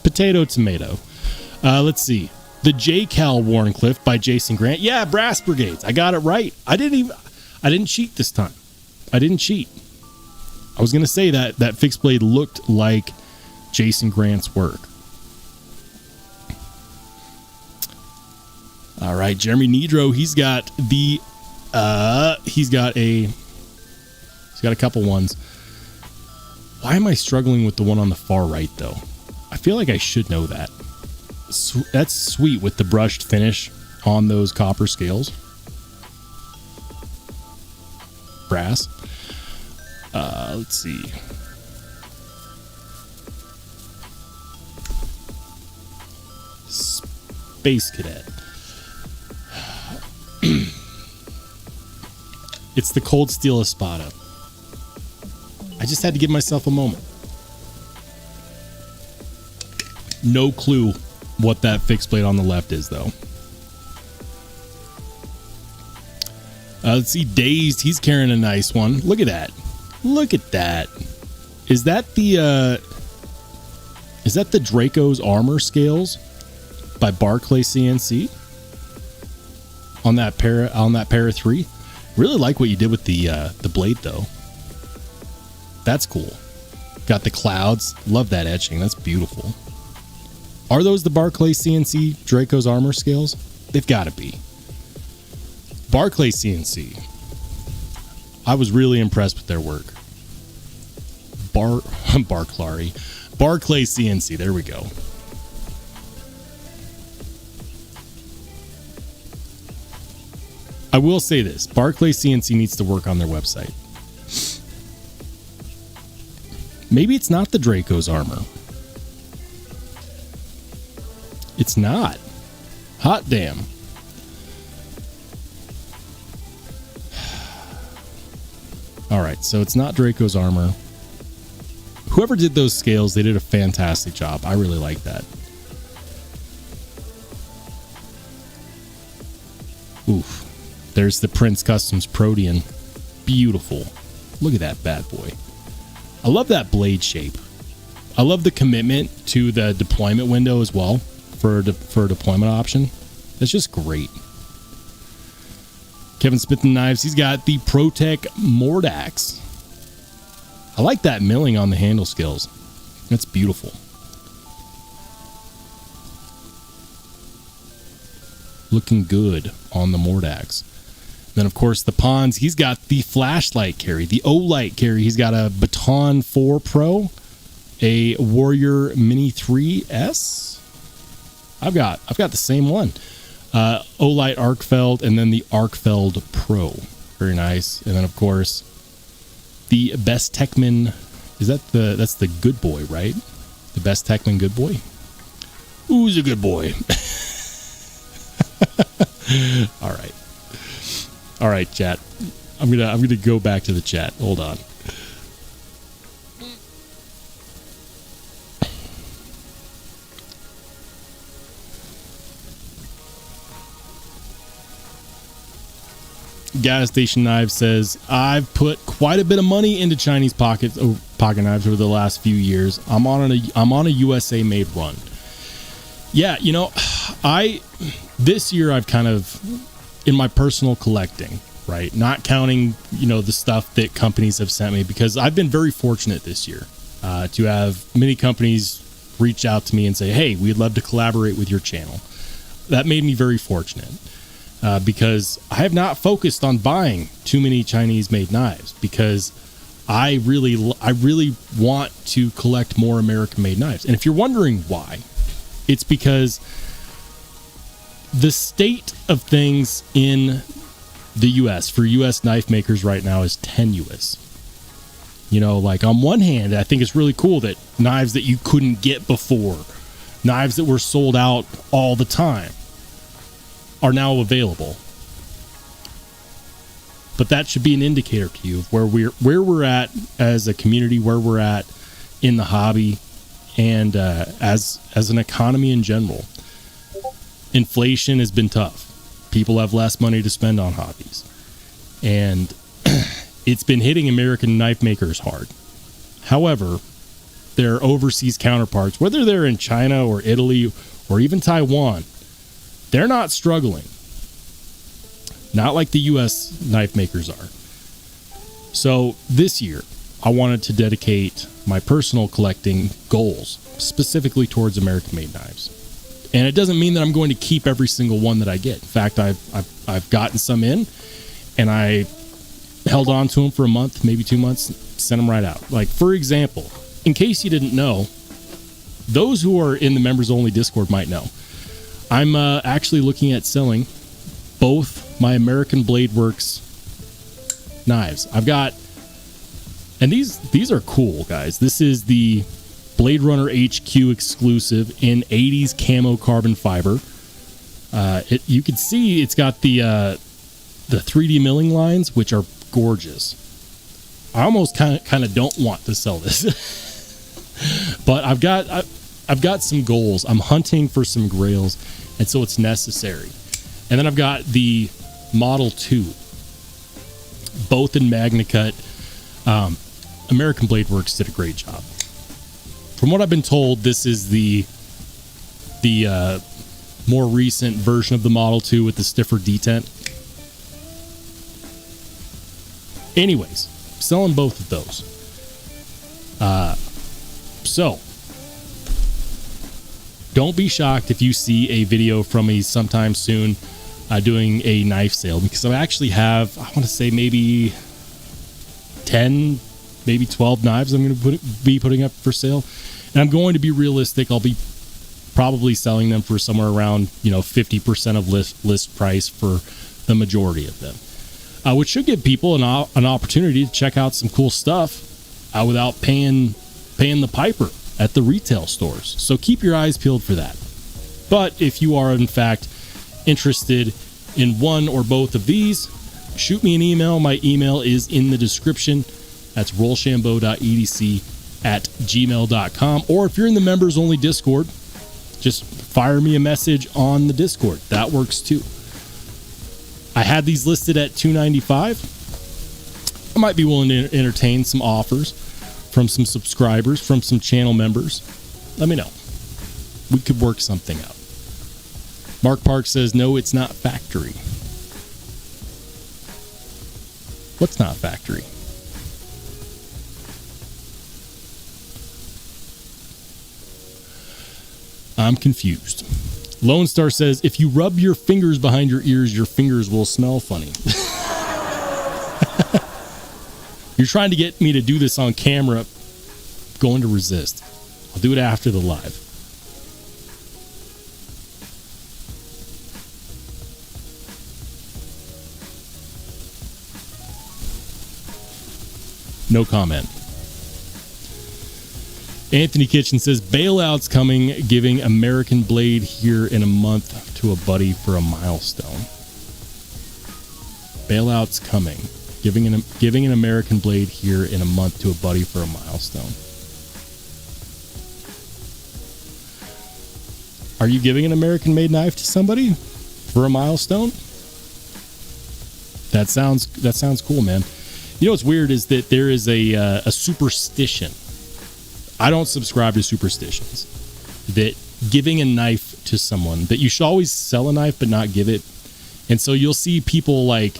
Potato, tomato. Let's see. The J. Cal Warncliffe by Jason Grant. Yeah, brass brigades. I got it right. I didn't cheat this time. I didn't cheat. I was going to say that fixed blade looked like Jason Grant's work. All right, Jeremy Nidro, he's got a couple ones. Why am I struggling with the one on the far right though? I feel like I should know that. That's sweet with the brushed finish on those copper scales. Brass. Let's see. Space Cadet. It's the Cold Steel Espada. I just had to give myself a moment. No clue what that fixed blade on the left is, though. Let's see. Dazed. He's carrying a nice one. Look at that. Look at that. Is that the Draco's armor scales by Barclay CNC on that Para 3? Really like what you did with the blade though. That's cool. Got the clouds. Love that etching. That's beautiful. Are those the Barclay CNC Draco's armor scales? They've got to be. Barclay CNC. I was really impressed with their work. Barclay CNC. There we go. I will say this. Barclay CNC needs to work on their website. Maybe it's not the Draco's armor. It's not. Hot damn. All right, so it's not Draco's armor. Whoever did those scales, they did a fantastic job. I really like that. Oof. There's the Prince Customs Protean. Beautiful. Look at that bad boy. I love that blade shape. I love the commitment to the deployment window as well for a deployment option. That's just great. Kevin Smith and Knives, he's got the ProTech Mordax. I like that milling on the handle skills. That's beautiful. Looking good on the Mordax. Then, of course, the Pons, he's got the flashlight carry, the O-Light carry. He's got a Baton 4 Pro, a Warrior Mini 3S. I've got the same one. O-Light Arcfeld, and then the Arcfeld Pro. Very nice. And then, of course, the bestechman. That's the good boy, right? The bestechman good boy. Who's a good boy? All right, chat. I'm gonna go back to the chat. Hold on. Gas Station Knives says, I've put quite a bit of money into Chinese pocket knives over the last few years. I'm on a USA made run. Yeah, you know, this year I've kind of, in my personal collecting, right, not counting, you know, the stuff that companies have sent me, because I've been very fortunate this year to have many companies reach out to me and say, hey, we'd love to collaborate with your channel. That made me very fortunate. Because I have not focused on buying too many Chinese made knives, because I really want to collect more American made knives. And if you're wondering why, it's because the state of things in the US for US knife makers right now is tenuous. You know, like on one hand, I think it's really cool that knives that you couldn't get before, knives that were sold out all the time, are now available. But that should be an indicator to you of where we're at as a community, where we're at in the hobby, and as an economy in general. Inflation has been tough. People have less money to spend on hobbies, and it's been hitting American knife makers hard. However, their overseas counterparts, whether they're in China or Italy or even Taiwan, they're not struggling. Not like the U.S. knife makers are. So this year, I wanted to dedicate my personal collecting goals specifically towards American-made knives. And it doesn't mean that I'm going to keep every single one that I get. In fact, I've gotten some in, and I held on to them for a month, maybe 2 months, sent them right out. Like, for example, in case you didn't know, those who are in the members-only Discord might know, I'm actually looking at selling both my American Blade Works knives. I've got, and these are cool, guys. This is the Blade Runner HQ exclusive in 80s camo carbon fiber. You can see it's got the 3D milling lines, which are gorgeous. I almost kind of don't want to sell this, but I've got some goals. I'm hunting for some grails, and so it's necessary. And then I've got the Model 2, both in Magna Cut. American Blade Works did a great job. From what I've been told, this is the more recent version of the Model 2 with the stiffer detent. Anyways, selling both of those. So, don't be shocked if you see a video from me sometime soon doing a knife sale, because I actually have, I want to say maybe 10, maybe 12 knives I'm going to be putting up for sale. And I'm going to be realistic. I'll be probably selling them for somewhere around, 50% of list price for the majority of them, which should give people an opportunity to check out some cool stuff without paying the piper at the retail stores. So keep your eyes peeled for that. But if you are in fact interested in one or both of these, shoot me an email. My email is in the description. That's Rollshambo.edc at gmail.com. Or if you're in the members only Discord, just fire me a message on the Discord. That works too. I had these listed at $295. I might be willing to entertain some offers from some subscribers, from some channel members. Let me know. We could work something out. Mark Park says, no, it's not factory. What's not factory? I'm confused. Lone Star says, if you rub your fingers behind your ears, your fingers will smell funny. You're trying to get me to do this on camera. Going to resist. I'll do it after the live. No comment. Anthony Kitchen says, bailout's coming, giving American Blade here in a month to a buddy for a milestone. Bailout's coming, giving an American Blade here in a month to a buddy for a milestone. Are you giving an American-made knife to somebody for a milestone? That sounds cool, man. You know what's weird is that there is a superstition. I don't subscribe to superstitions. That giving a knife to someone, that you should always sell a knife but not give it. And so you'll see people like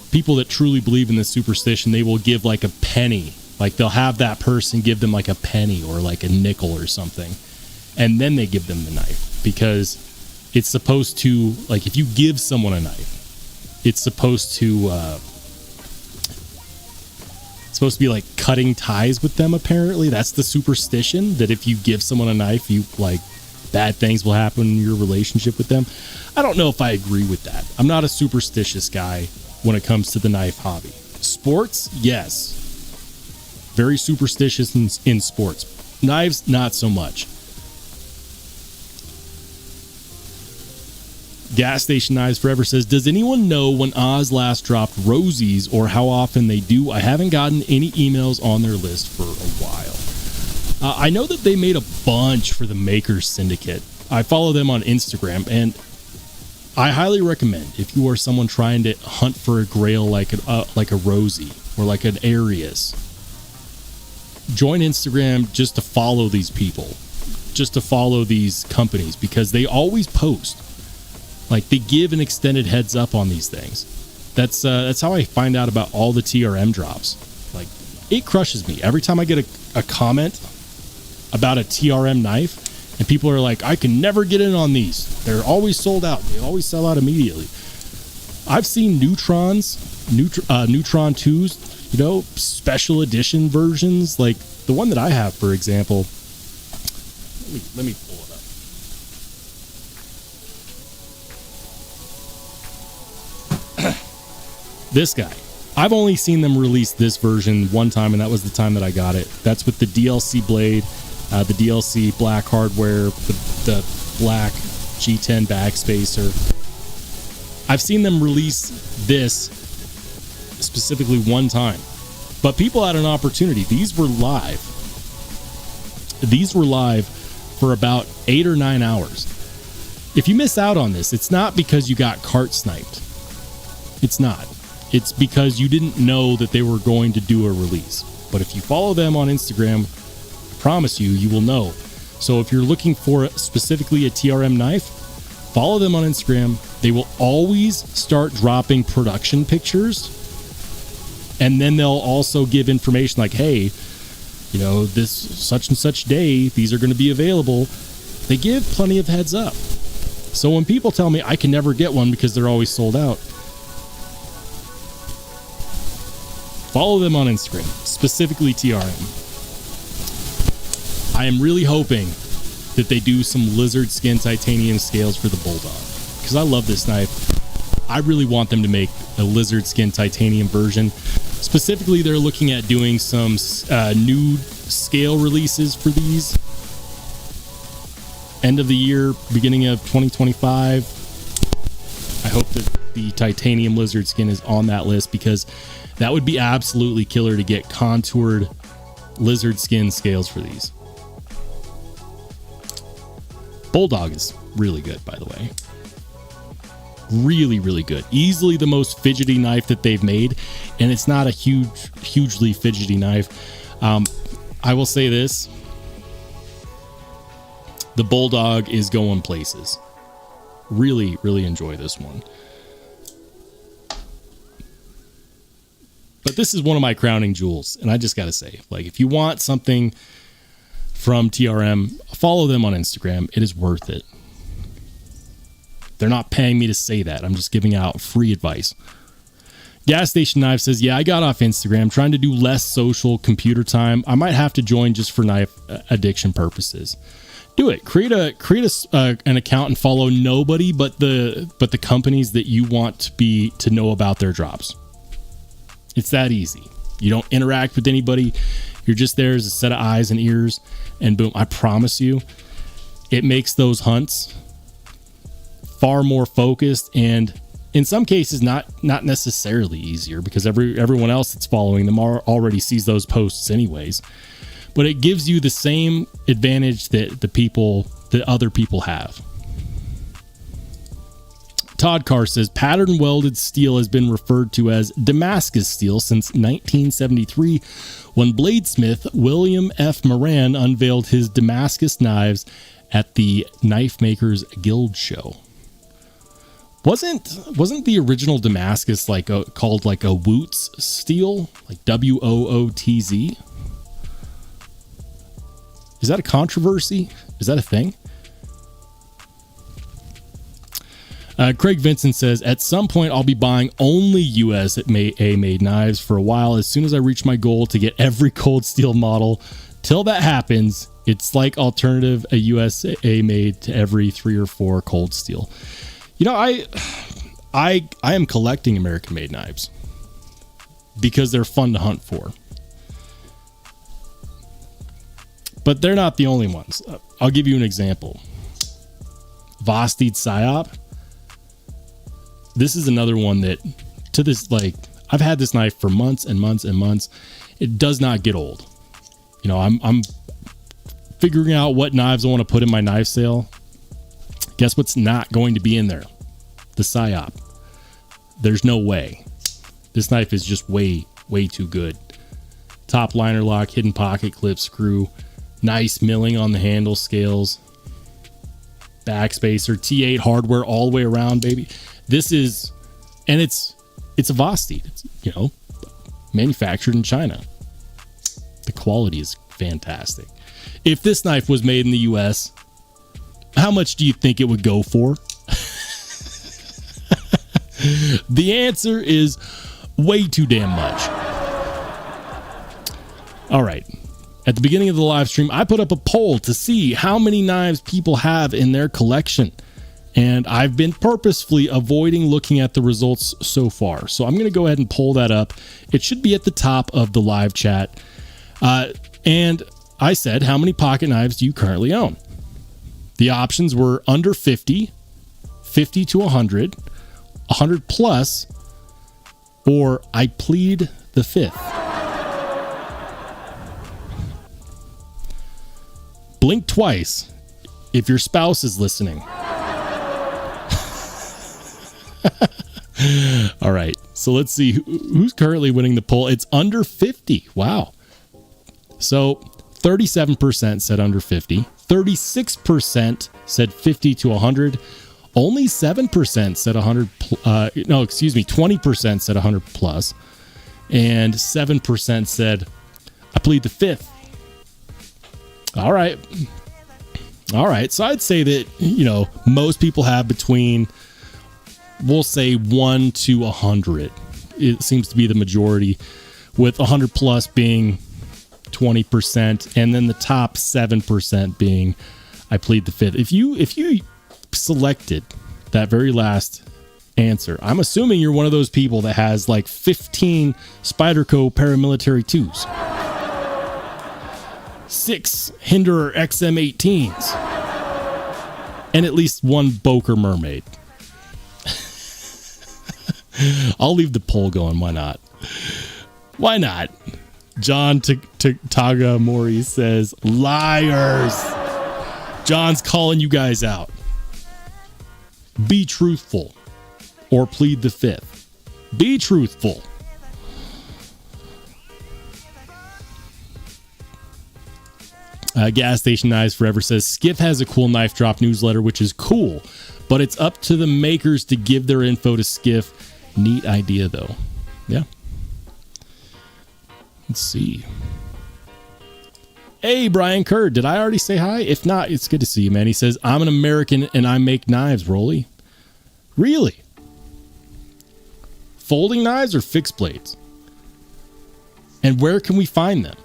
people that truly believe in this superstition, they will give like a penny. Like they'll have that person give them like a penny or like a nickel or something. And then they give them the knife, because it's supposed to, like, if you give someone a knife, it's supposed to be like cutting ties with them. Apparently that's the superstition, that if you give someone a knife, you like bad things will happen in your relationship with them. I don't know if I agree with that. I'm not a superstitious guy when it comes to the knife hobby. Sports, yes, very superstitious in sports. Knives, not so much. Gas Station Knives Forever says, does anyone know when Oz last dropped Rosies or how often they do? I haven't gotten any emails on their list for a while. I know that they made a bunch for the Makers Syndicate. I follow them on Instagram, and I highly recommend, if you are someone trying to hunt for a grail like a Rosie or like an Arius, join Instagram just to follow these people. just to follow these companies because they always post. Like, they give an extended heads up on these things. That's how I find out about all the TRM drops. Like, it crushes me every time I get a comment about a TRM knife, and people are like, I can never get in on these. They're always sold out. They always sell out immediately. I've seen Neutron 2s, you know, special edition versions, like the one that I have, for example. Let me pull it up. This guy. I've only seen them release this version one time, and that was the time that I got it. That's with the DLC blade, the DLC black hardware, the black G10 backspacer. I've seen them release this specifically one time, but people had an opportunity. These were live for about 8 or 9 hours. If you miss out on this, it's not because you got cart sniped. It's not. It's because you didn't know that they were going to do a release. But if you follow them on Instagram, I promise you will know. So if you're looking for specifically a TRM knife, follow them on Instagram. They will always start dropping production pictures. And then they'll also give information like, hey, you know, this such and such day, these are going to be available. They give plenty of heads up. So when people tell me I can never get one because they're always sold out, follow them on Instagram, specifically TRM. I am really hoping that they do some lizard skin titanium scales for the Bulldog, because I love this knife. I really want them to make a lizard skin titanium version. Specifically, they're looking at doing some new scale releases for these. End of the year, beginning of 2025. I hope that the titanium lizard skin is on that list, because that would be absolutely killer to get contoured lizard skin scales for these. Bulldog is really good, by the way. Really, really good. Easily the most fidgety knife that they've made, and it's not a hugely fidgety knife. I will say this. The Bulldog is going places. Really, really enjoy this one. But this is one of my crowning jewels, and I just got to say, like, if you want something from TRM, follow them on Instagram. It is worth it. They're not paying me to say that. I'm just giving out free advice. Gas Station Knife says, yeah, I got off Instagram trying to do less social computer time. I might have to join just for knife addiction purposes. Do it. Create an account and follow nobody but the companies that you want to know about their drops. It's that easy. You don't interact with anybody. You're just there as a set of eyes and ears, and boom, I promise you, it makes those hunts far more focused, and in some cases not necessarily easier, because everyone else that's following them already sees those posts anyways. But it gives you the same advantage that other people have. Todd Carr says, pattern welded steel has been referred to as Damascus steel since 1973, when bladesmith William F. Moran unveiled his Damascus knives at the Knife Makers Guild show. Wasn't the original Damascus called like a Wootz steel, like WOOTZ? Is that a controversy? Is that a thing? Craig Vincent says, at some point I'll be buying only USA made knives for a while as soon as I reach my goal to get every cold steel model. Till that happens, it's like alternative a USA made to every 3 or 4 cold steel. You know, I am collecting American made knives because they're fun to hunt for. But they're not the only ones. I'll give you an example. Vosteed Psyop. This is another one that, to this, like, I've had this knife for months and months and months. It does not get old. You know, I'm figuring out what knives I want to put in my knife sale. Guess what's not going to be in there? The Psyop. There's no way. This knife is just way, way too good. Top liner lock, hidden pocket clip, screw. Nice milling on the handle scales. Backspacer, T8 hardware all the way around, baby. This is, and it's a Vosteed. It's, you know, manufactured in China. The quality is fantastic. If this knife was made in the US, how much do you think it would go for? The answer is way too damn much. All right. At the beginning of the live stream, I put up a poll to see how many knives people have in their collection. And I've been purposefully avoiding looking at the results so far. So I'm going to go ahead and pull that up. It should be at the top of the live chat. And I said, how many pocket knives do you currently own? The options were under 50, 50 to 100, 100 plus, or I plead the fifth. Blink twice if your spouse is listening. All right, so let's see who's currently winning the poll. It's under 50. Wow. So 37% said under 50, 36% said 50 to 100, only 7% said 100, 20% said 100 plus, and 7% said, I plead the fifth. All right. So I'd say that, you know, most people have between, we'll say 1 to 100. It seems to be the majority, with 100 plus being 20%, and then the top 7% being I plead the fifth. If you selected that very last answer, I'm assuming you're one of those people that has like 15 Spyderco paramilitary 2s, 6 Hinderer XM18s, and at least 1 Boker Mermaid. I'll leave the poll going. Why not? Why not? John Tagamori says, liars. John's calling you guys out. Be truthful or plead the fifth. Be truthful. Gas Station Knives Forever says, Skiff has a cool knife drop newsletter, which is cool, but it's up to the makers to give their info to Skiff. Neat idea, though. Yeah. Let's see. Hey, Brian Kerr, did I already say hi? If not, it's good to see you, man. He says, I'm an American and I make knives, Rolly. Really? Folding knives or fixed blades? And where can we find them?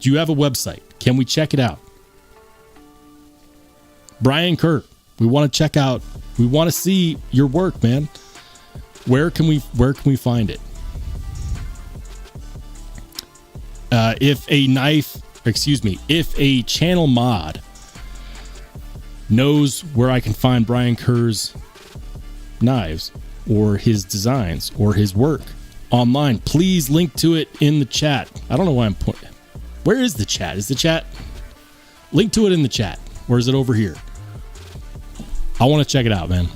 Do you have a website? Can we check it out? Brian Kerr, we want to check out, we want to see your work, man. Where can we find it? If a channel mod knows where I can find Brian Kerr's knives or his designs or his work online, please link to it in the chat. I don't know why I'm pointing. Where is the chat? Is the chat? Link to it in the chat. Or is it over here? I want to check it out, man.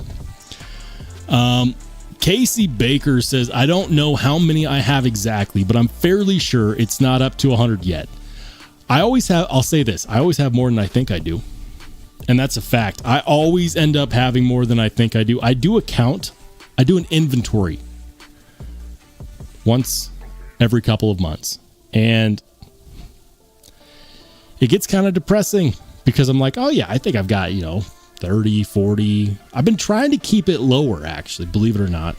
Casey Baker says, I don't know how many I have exactly, but I'm fairly sure it's not up to 100 yet. I'll say this, I always have more than I think I do. And that's a fact. I always end up having more than I think I do. I do a count. I do an inventory once every couple of months. And it gets kind of depressing because I'm like, oh yeah, I think I've got, 30, 40. I've been trying to keep it lower, actually, believe it or not.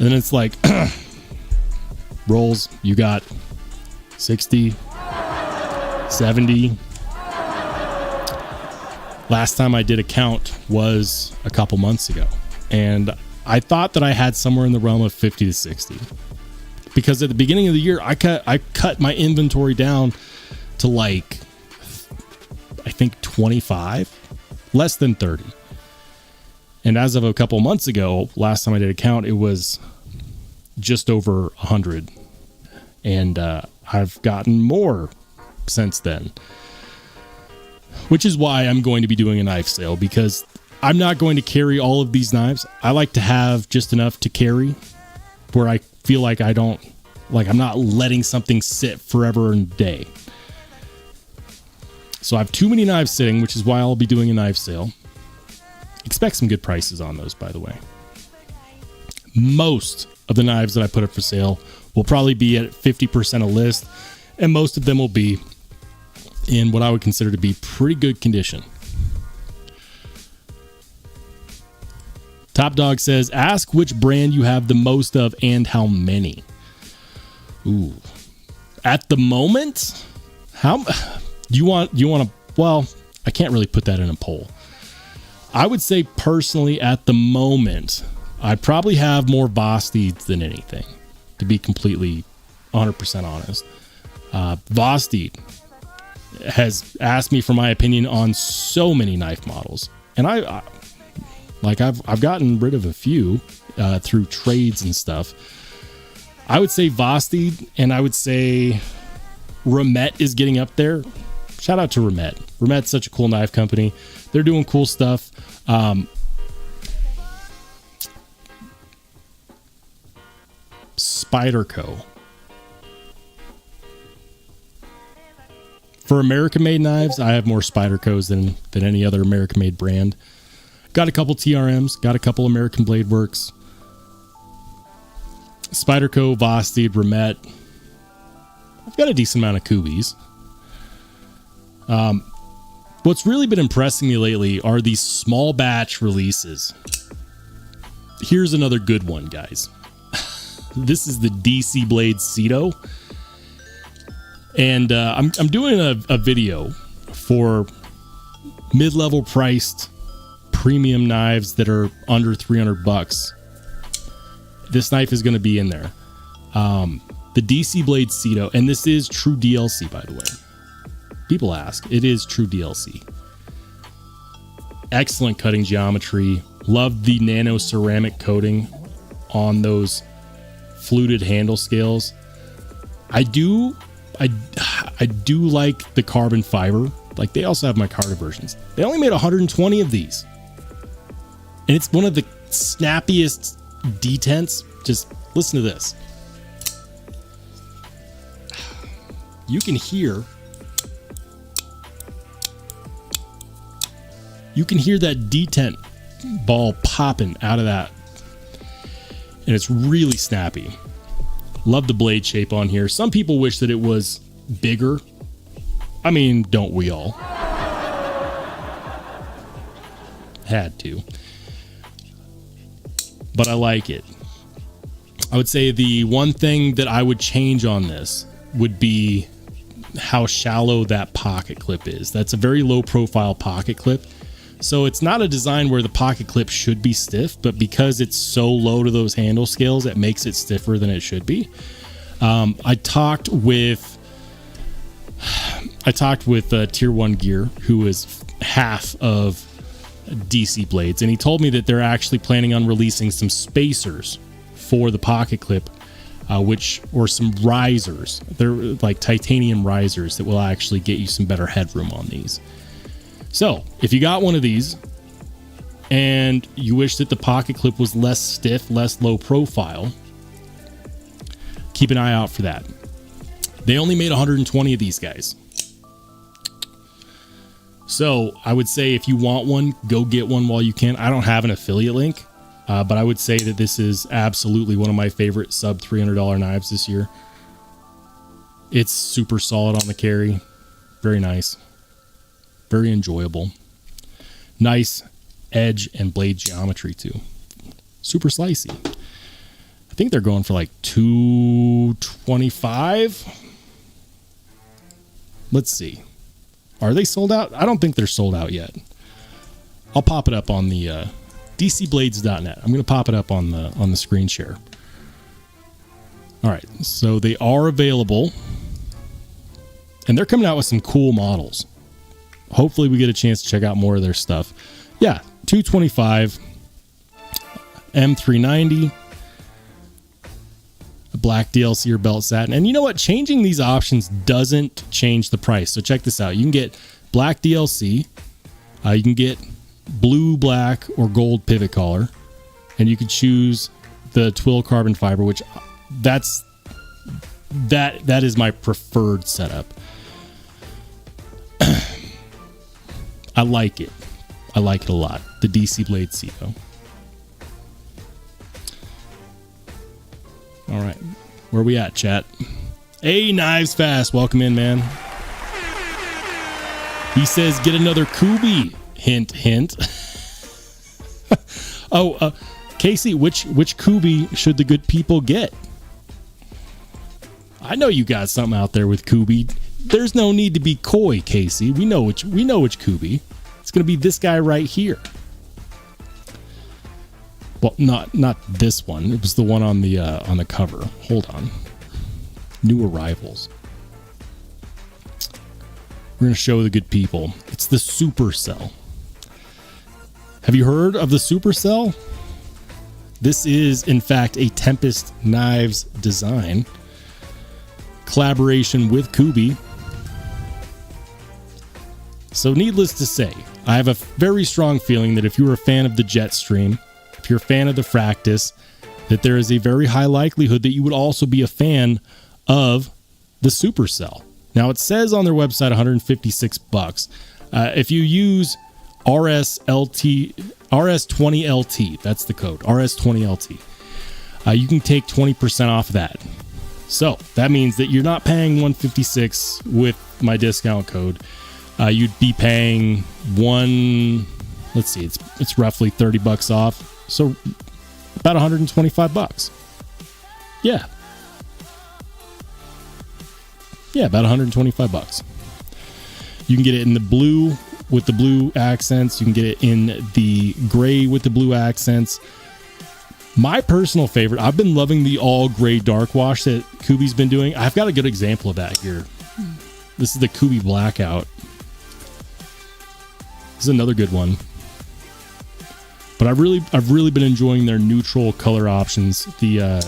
And then it's like, Rolls, you got 60, 70. Last time I did a count was a couple months ago. And I thought that I had somewhere in the realm of 50 to 60. Because at the beginning of the year, I cut my inventory down to like, I think 25. Less than 30. And as of a couple months ago, last time I did a count, it was just over 100. And I've gotten more since then. Which is why I'm going to be doing a knife sale, because I'm not going to carry all of these knives. I like to have just enough to carry where I feel like I'm not letting something sit forever and a day. So I have too many knives sitting, which is why I'll be doing a knife sale. Expect some good prices on those, by the way. Most of the knives that I put up for sale will probably be at 50% of list, and most of them will be in what I would consider to be pretty good condition. Top Dog says, ask which brand you have the most of and how many. Ooh. At the moment, how you want to, well, I can't really put that in a poll. I would say personally at the moment, I probably have more Vosteeds than anything, to be completely 100% honest. Vosteed has asked me for my opinion on so many knife models, and I've gotten rid of a few through trades and stuff. I would say Vosteed, and I would say Remet is getting up there. Shout out to Remet. Remet's such a cool knife company. They're doing cool stuff. Spyderco. For American-made knives, I have more Spydercos than any other American-made brand. Got a couple TRMs, got a couple American Blade Works. Spyderco, Vosteed, Remet. I've got a decent amount of Kubis. What's really been impressing me lately are these small batch releases. Here's another good one, guys. This is the DC Blade Ceto. And I'm doing a video for mid-level priced premium knives that are under $300. This knife is going to be in there. The DC Blade Ceto, and this is true DLC, by the way. People ask. It is true DLC. Excellent cutting geometry. Love the nano ceramic coating on those fluted handle scales. I do like the carbon fiber. Like, they also have micarta versions. They only made 120 of these. And it's one of the snappiest detents. Just listen to this. You can hear that detent ball popping out of that. And it's really snappy. Love the blade shape on here. Some people wish that it was bigger. I mean, don't we all? Had to. But I like it. I would say the one thing that I would change on this would be how shallow that pocket clip is. That's a very low profile pocket clip. So it's not a design where the pocket clip should be stiff, but because it's so low to those handle scales, it makes it stiffer than it should be. I talked with Tier 1 Gear, who is half of DC Blades, and he told me that they're actually planning on releasing some spacers for the pocket clip, or some risers. They're like titanium risers that will actually get you some better headroom on these. So if you got one of these and you wish that the pocket clip was less stiff, less low profile, keep an eye out for that. They only made 120 of these guys. So I would say if you want one, go get one while you can. I don't have an affiliate link, but I would say that this is absolutely one of my favorite sub $300 knives this year. It's super solid on the carry. Very nice. Very enjoyable. Nice edge and blade geometry too. Super slicey. I think they're going for like $225. Let's see. Are they sold out? I don't think they're sold out yet. I'll pop it up on the dcblades.net. I'm going to pop it up on the screen share. All right. So they are available. And they're coming out with some cool models. Hopefully we get a chance to check out more of their stuff. Yeah, $225, M390, a black DLC or belt satin. And you know what? Changing these options doesn't change the price. So check this out. You can get black DLC. You can get blue, black, or gold pivot collar. And you can choose the twill carbon fiber, which that is my preferred setup. I like it. I like it a lot. The DC Blade C, though. All right. Where we at, chat? Hey, Knives Fast. Welcome in, man. He says, get another Kubi. Hint, hint. Oh, Casey, which Kubi should the good people get? I know you got something out there with Kubi. There's no need to be coy, Casey. We know which Kubi. It's going to be this guy right here. Well, not this one. It was the one on the cover. Hold on. New arrivals. We're going to show the good people. It's the Supercell. Have you heard of the Supercell? This is, in fact, a Tempest Knives design. Collaboration with Kubi. So needless to say, I have a very strong feeling that if you're a fan of the Jetstream, if you're a fan of the Fractus, that there is a very high likelihood that you would also be a fan of the Supercell. Now, it says on their website $156. If you use RS20LT, that's the code, RS20LT, you can take 20% off that. So that means that you're not paying $156 with my discount code. You'd be paying let's see, it's roughly $30 off. So about $125. Yeah. Yeah, about $125. You can get it in the blue with the blue accents. You can get it in the gray with the blue accents. My personal favorite, I've been loving the all gray dark wash that Kubi's been doing. I've got a good example of that here. This is the Kubi Blackout. This is another good one. But I've really been enjoying their neutral color options. The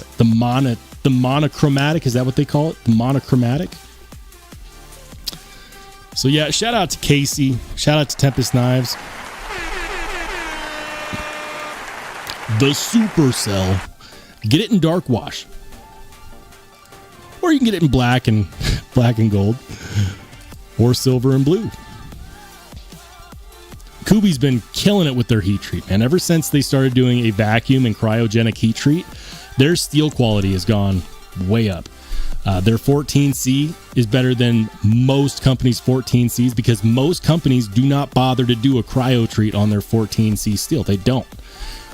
monochromatic, is that what they call it? The monochromatic. So yeah, shout out to Casey. Shout out to Tempest Knives. The Supercell. Get it in dark wash. Or you can get it in black and gold. Or silver and blue. Kubi's been killing it with their heat treat, man. Ever since they started doing a vacuum and cryogenic heat treat, their steel quality has gone way up. Their 14C is better than most companies' 14Cs because most companies do not bother to do a cryo treat on their 14C steel. They don't.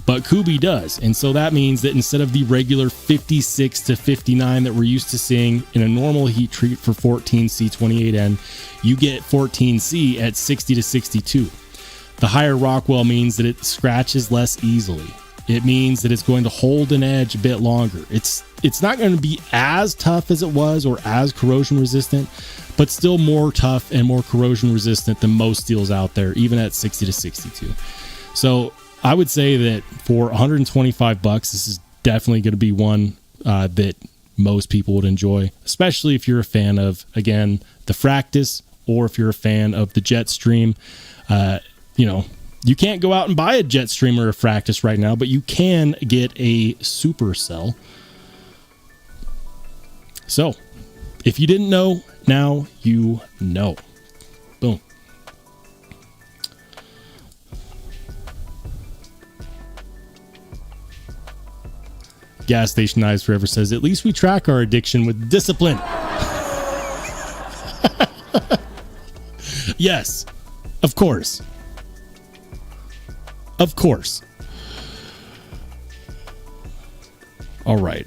But Kubi does. And so that means that instead of the regular 56 to 59 that we're used to seeing in a normal heat treat for 14C 28N, you get 14C at 60 to 62. The higher Rockwell means that it scratches less easily. It means that it's going to hold an edge a bit longer. It's not going to be as tough as it was or as corrosion resistant, but still more tough and more corrosion resistant than most steels out there, even at 60 to 62. So I would say that for $125, this is definitely going to be one that most people would enjoy, especially if you're a fan of, again, the Fractus, or if you're a fan of the Jetstream. You can't go out and buy a Jetstream or a Fractus right now, but you can get a Supercell. So, if you didn't know, now you know. Boom. Gas Station Knives Forever says, at least we track our addiction with discipline. Yes, of course. Of course. All right.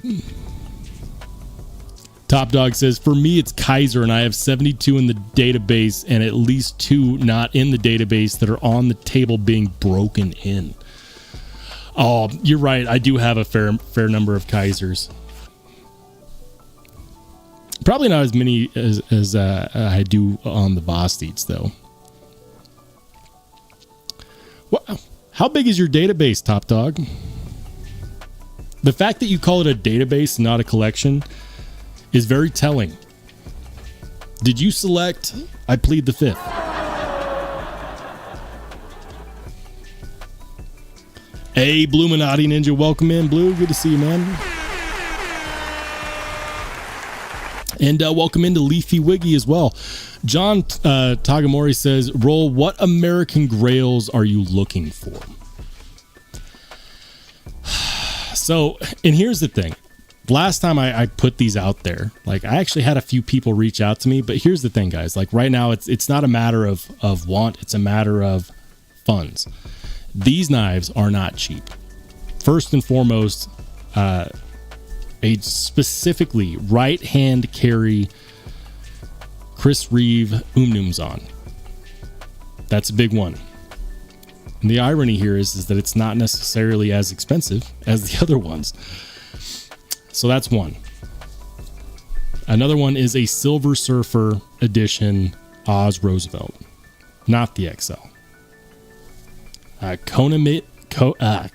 Top Dog says, for me, it's Kaiser, and I have 72 in the database and at least 2 not in the database that are on the table being broken in. Oh, you're right. I do have a fair number of Kaisers. Probably not as many as I do on the Vosteeds, though. Wow. How big is your database, Top Dog? The fact that you call it a database, not a collection, is very telling. Did you select I plead the fifth? Hey, Bluminati Ninja, welcome in, Blue. Good to see you, man. And welcome into Leafy Wiggy as well. John Tagamori says, Roll, what American grails are you looking for? So, and here's the thing. Last time I put these out there, like I actually had a few people reach out to me, but here's the thing, guys. Like right now, it's not a matter of want, it's a matter of funds. These knives are not cheap. First and foremost, a specifically right-hand carry Chris Reeve Umnumzon. That's a big one. And the irony here is that it's not necessarily as expensive as the other ones. So that's one. Another one is a Silver Surfer Edition Oz Roosevelt, not the XL.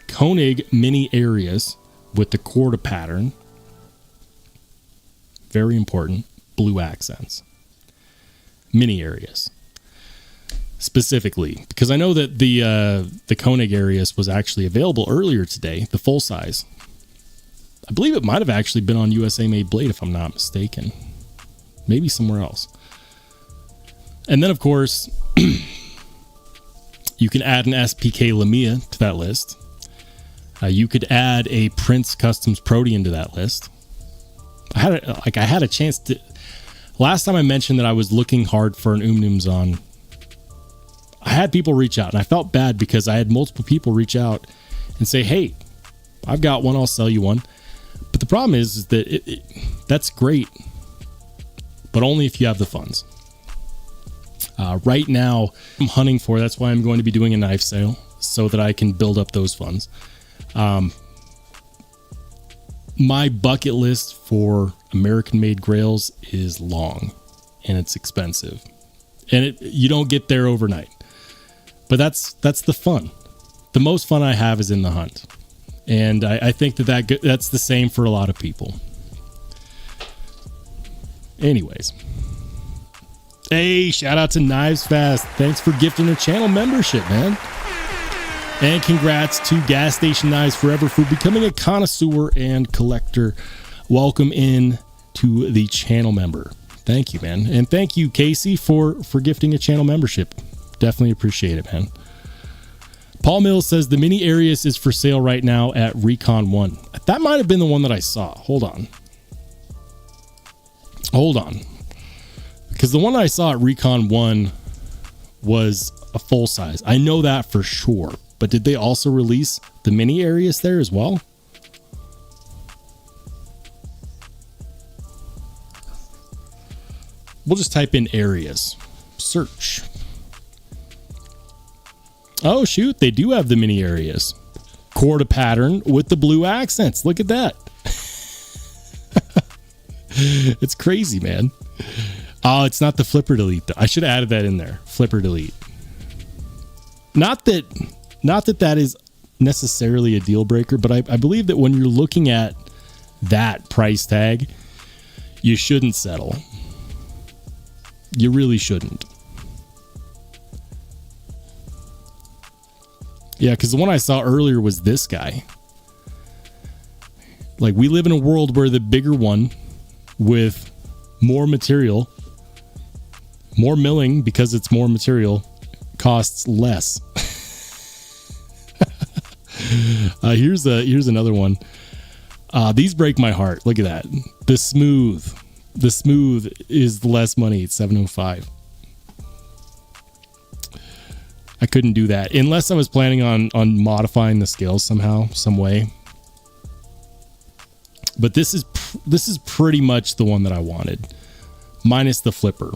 Koenig Mini Arius with the Corda pattern. Very important. Blue accents. Mini Arius. Specifically, because I know that the Koenig Arius was actually available earlier today, the full size. I believe it might have actually been on USA Made Blade, if I'm not mistaken. Maybe somewhere else. And then, of course, you can add an SPK Lamia to that list. You could add a Prince Customs Protean to that list. I had a chance to. Last time I mentioned that I was looking hard for an Umnumzon, I had people reach out, and I felt bad because I had multiple people reach out and say, "Hey, I've got one. I'll sell you one." But the problem is that that's great, but only if you have the funds. Right now, I'm hunting for. That's why I'm going to be doing a knife sale so that I can build up those funds. My bucket list for American-made grails is long, and it's expensive, and you don't get there overnight. But that's the fun. The most fun I have is in the hunt, and I think that's the same for a lot of people. Anyways, hey, shout out to Knives Fast. Thanks for gifting a channel membership, man. And congrats to Gas Station Knives Forever for becoming a connoisseur and collector. Welcome in to the channel member. Thank you, man. And thank you, Casey, for gifting a channel membership. Definitely appreciate it, man. Paul Mills says the Mini Arius is for sale right now at Recon 1. That might have been the one that I saw. Hold on. Because the one I saw at Recon 1 was a full size. I know that for sure. But did they also release the Mini Arius there as well? We'll just type in Arius. Search. Oh, shoot. They do have the Mini Arius. Corda pattern with the blue accents. Look at that. It's crazy, man. Oh, it's not the flipper delete, though. I should have added that in there. Flipper delete. Not that is necessarily a deal breaker, but I believe that when you're looking at that price tag, you shouldn't settle. You really shouldn't. Yeah, because the one I saw earlier was this guy. Like, we live in a world where the bigger one with more material, more milling because it's more material, costs less. Here's another one. These break my heart. Look at that. The smooth is less money. It's $705. I couldn't do that unless I was planning on modifying the scales somehow, some way. But this is pretty much the one that I wanted, minus the flipper.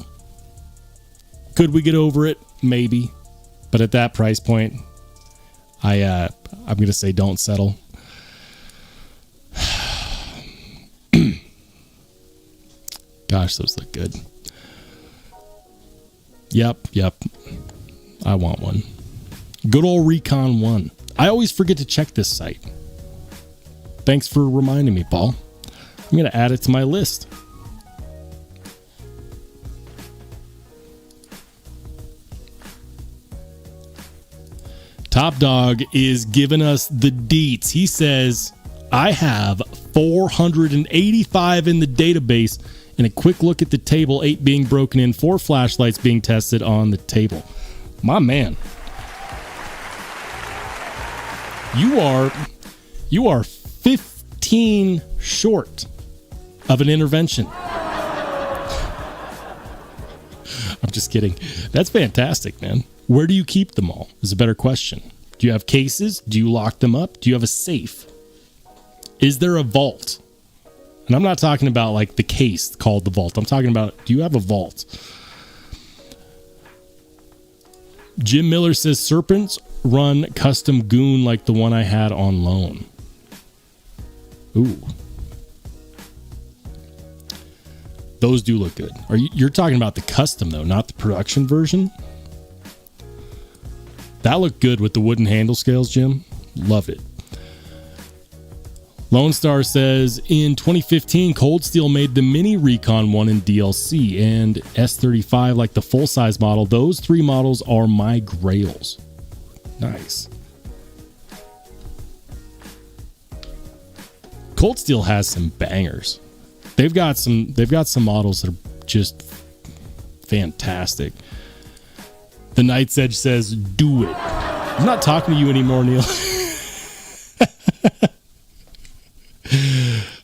Could we get over it? Maybe, but at that price point, I'm gonna say don't settle. Gosh, those look good. Yep. I want one. Good old Recon 1. I always forget to check this site. Thanks for reminding me, Paul. I'm gonna add it to my list. Top Dog is giving us the deets. He says, I have 485 in the database and a quick look at the table, 8 being broken in, 4 flashlights being tested on the table. My man. You are 15 short of an intervention. I'm just kidding. That's fantastic, man. Where do you keep them all is a better question. Do you have cases? Do you lock them up? Do you have a safe? Is there a vault? And I'm not talking about like the case called the vault. I'm talking about, do you have a vault? Jim Miller says, Serpents run custom goon like the one I had on loan. Ooh. Those do look good. You're talking about the custom though, not the production version? That looked good with the wooden handle scales, Jim. Love it. Lone Star says, in 2015, Cold Steel made the Mini Recon 1 in DLC and S35 like the full-size model. Those 3 models are my grails. Nice. Cold Steel has some bangers. They've got some models that are just fantastic. The Night's Edge says, do it. I'm not talking to you anymore, Neil.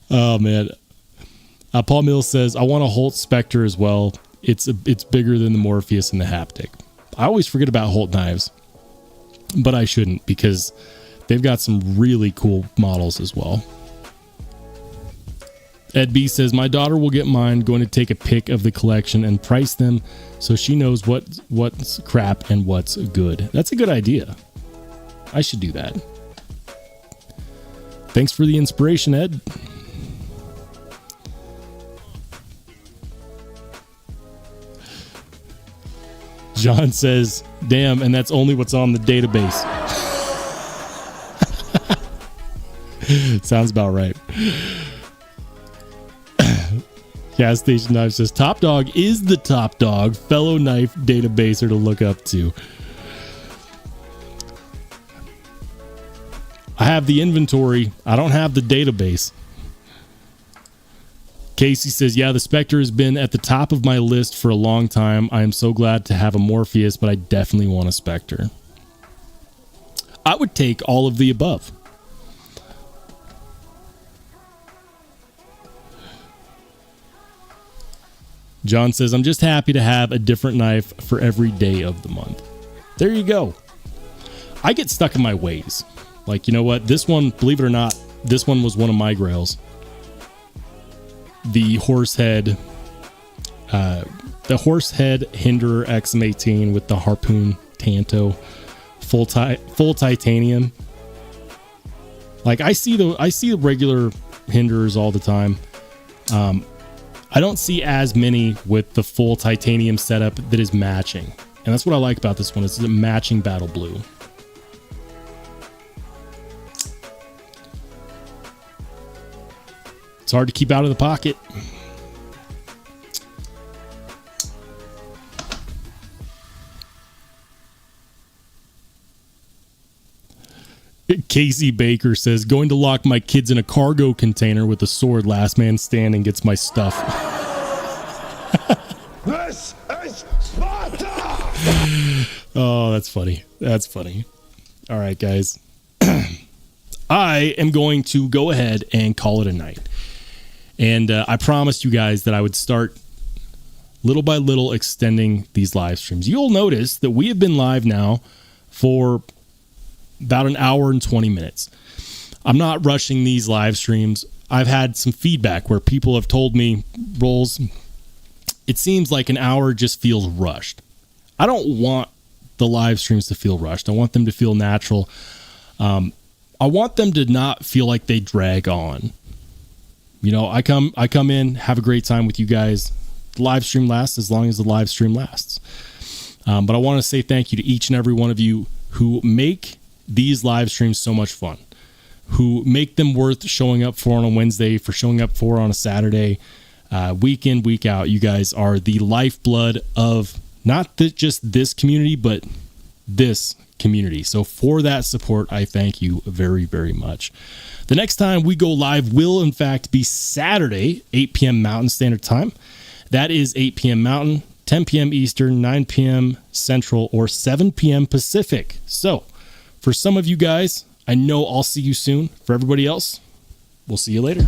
Oh man. Paul Mills says, I want a Holt Spectre as well. It's bigger than the Morpheus and the Haptic. I always forget about Holt knives, but I shouldn't, because they've got some really cool models as well. Ed B says, my daughter will get mine, going to take a pic of the collection and price them so she knows what's crap and what's good. That's a good idea. I should do that. Thanks for the inspiration, Ed. John says, damn, and that's only what's on the database. Sounds about right. Gas Station Knife says, Top Dog is the top dog. Fellow knife databaser to look up to. I have the inventory. I don't have the database. Casey says, yeah, the Spectre has been at the top of my list for a long time. I am so glad to have a Morpheus, but I definitely want a Spectre. I would take all of the above. John says, I'm just happy to have a different knife for every day of the month. There you go. I get stuck in my ways. Like, you know what? This one, believe it or not, this one was one of my grails. The Horsehead Hinderer XM18 with the Harpoon Tanto full titanium. Like, I see the regular Hinderers all the time. I don't see as many with the full titanium setup that is matching. And that's what I like about this one. It's the matching battle blue. It's hard to keep out of the pocket. Casey Baker says, going to lock my kids in a cargo container with a sword. Last man standing gets my stuff. This is Sparta! Oh, that's funny. That's funny. All right, guys. I am going to go ahead and call it a night. And I promised you guys that I would start little by little extending these live streams. You'll notice that we have been live now for about an hour and 20 minutes. I'm not rushing these live streams. I've had some feedback where people have told me, Rolls, it seems like an hour just feels rushed. I don't want the live streams to feel rushed. I want them to feel natural. I want them to not feel like they drag on. You know, I come in, have a great time with you guys. The live stream lasts as long as the live stream lasts. But I want to say thank you to each and every one of you who make these live streams so much fun, who make them worth showing up for on a Wednesday, for showing up for on a Saturday, week in, week out. You guys are the lifeblood of not just this community, but this community. So for that support, I thank you very, very much. The next time we go live will, in fact, be Saturday, 8 p.m. Mountain Standard Time. That is 8 p.m. Mountain, 10 p.m. Eastern, 9 p.m. Central, or 7 p.m. Pacific. So for some of you guys, I know I'll see you soon. For everybody else, we'll see you later.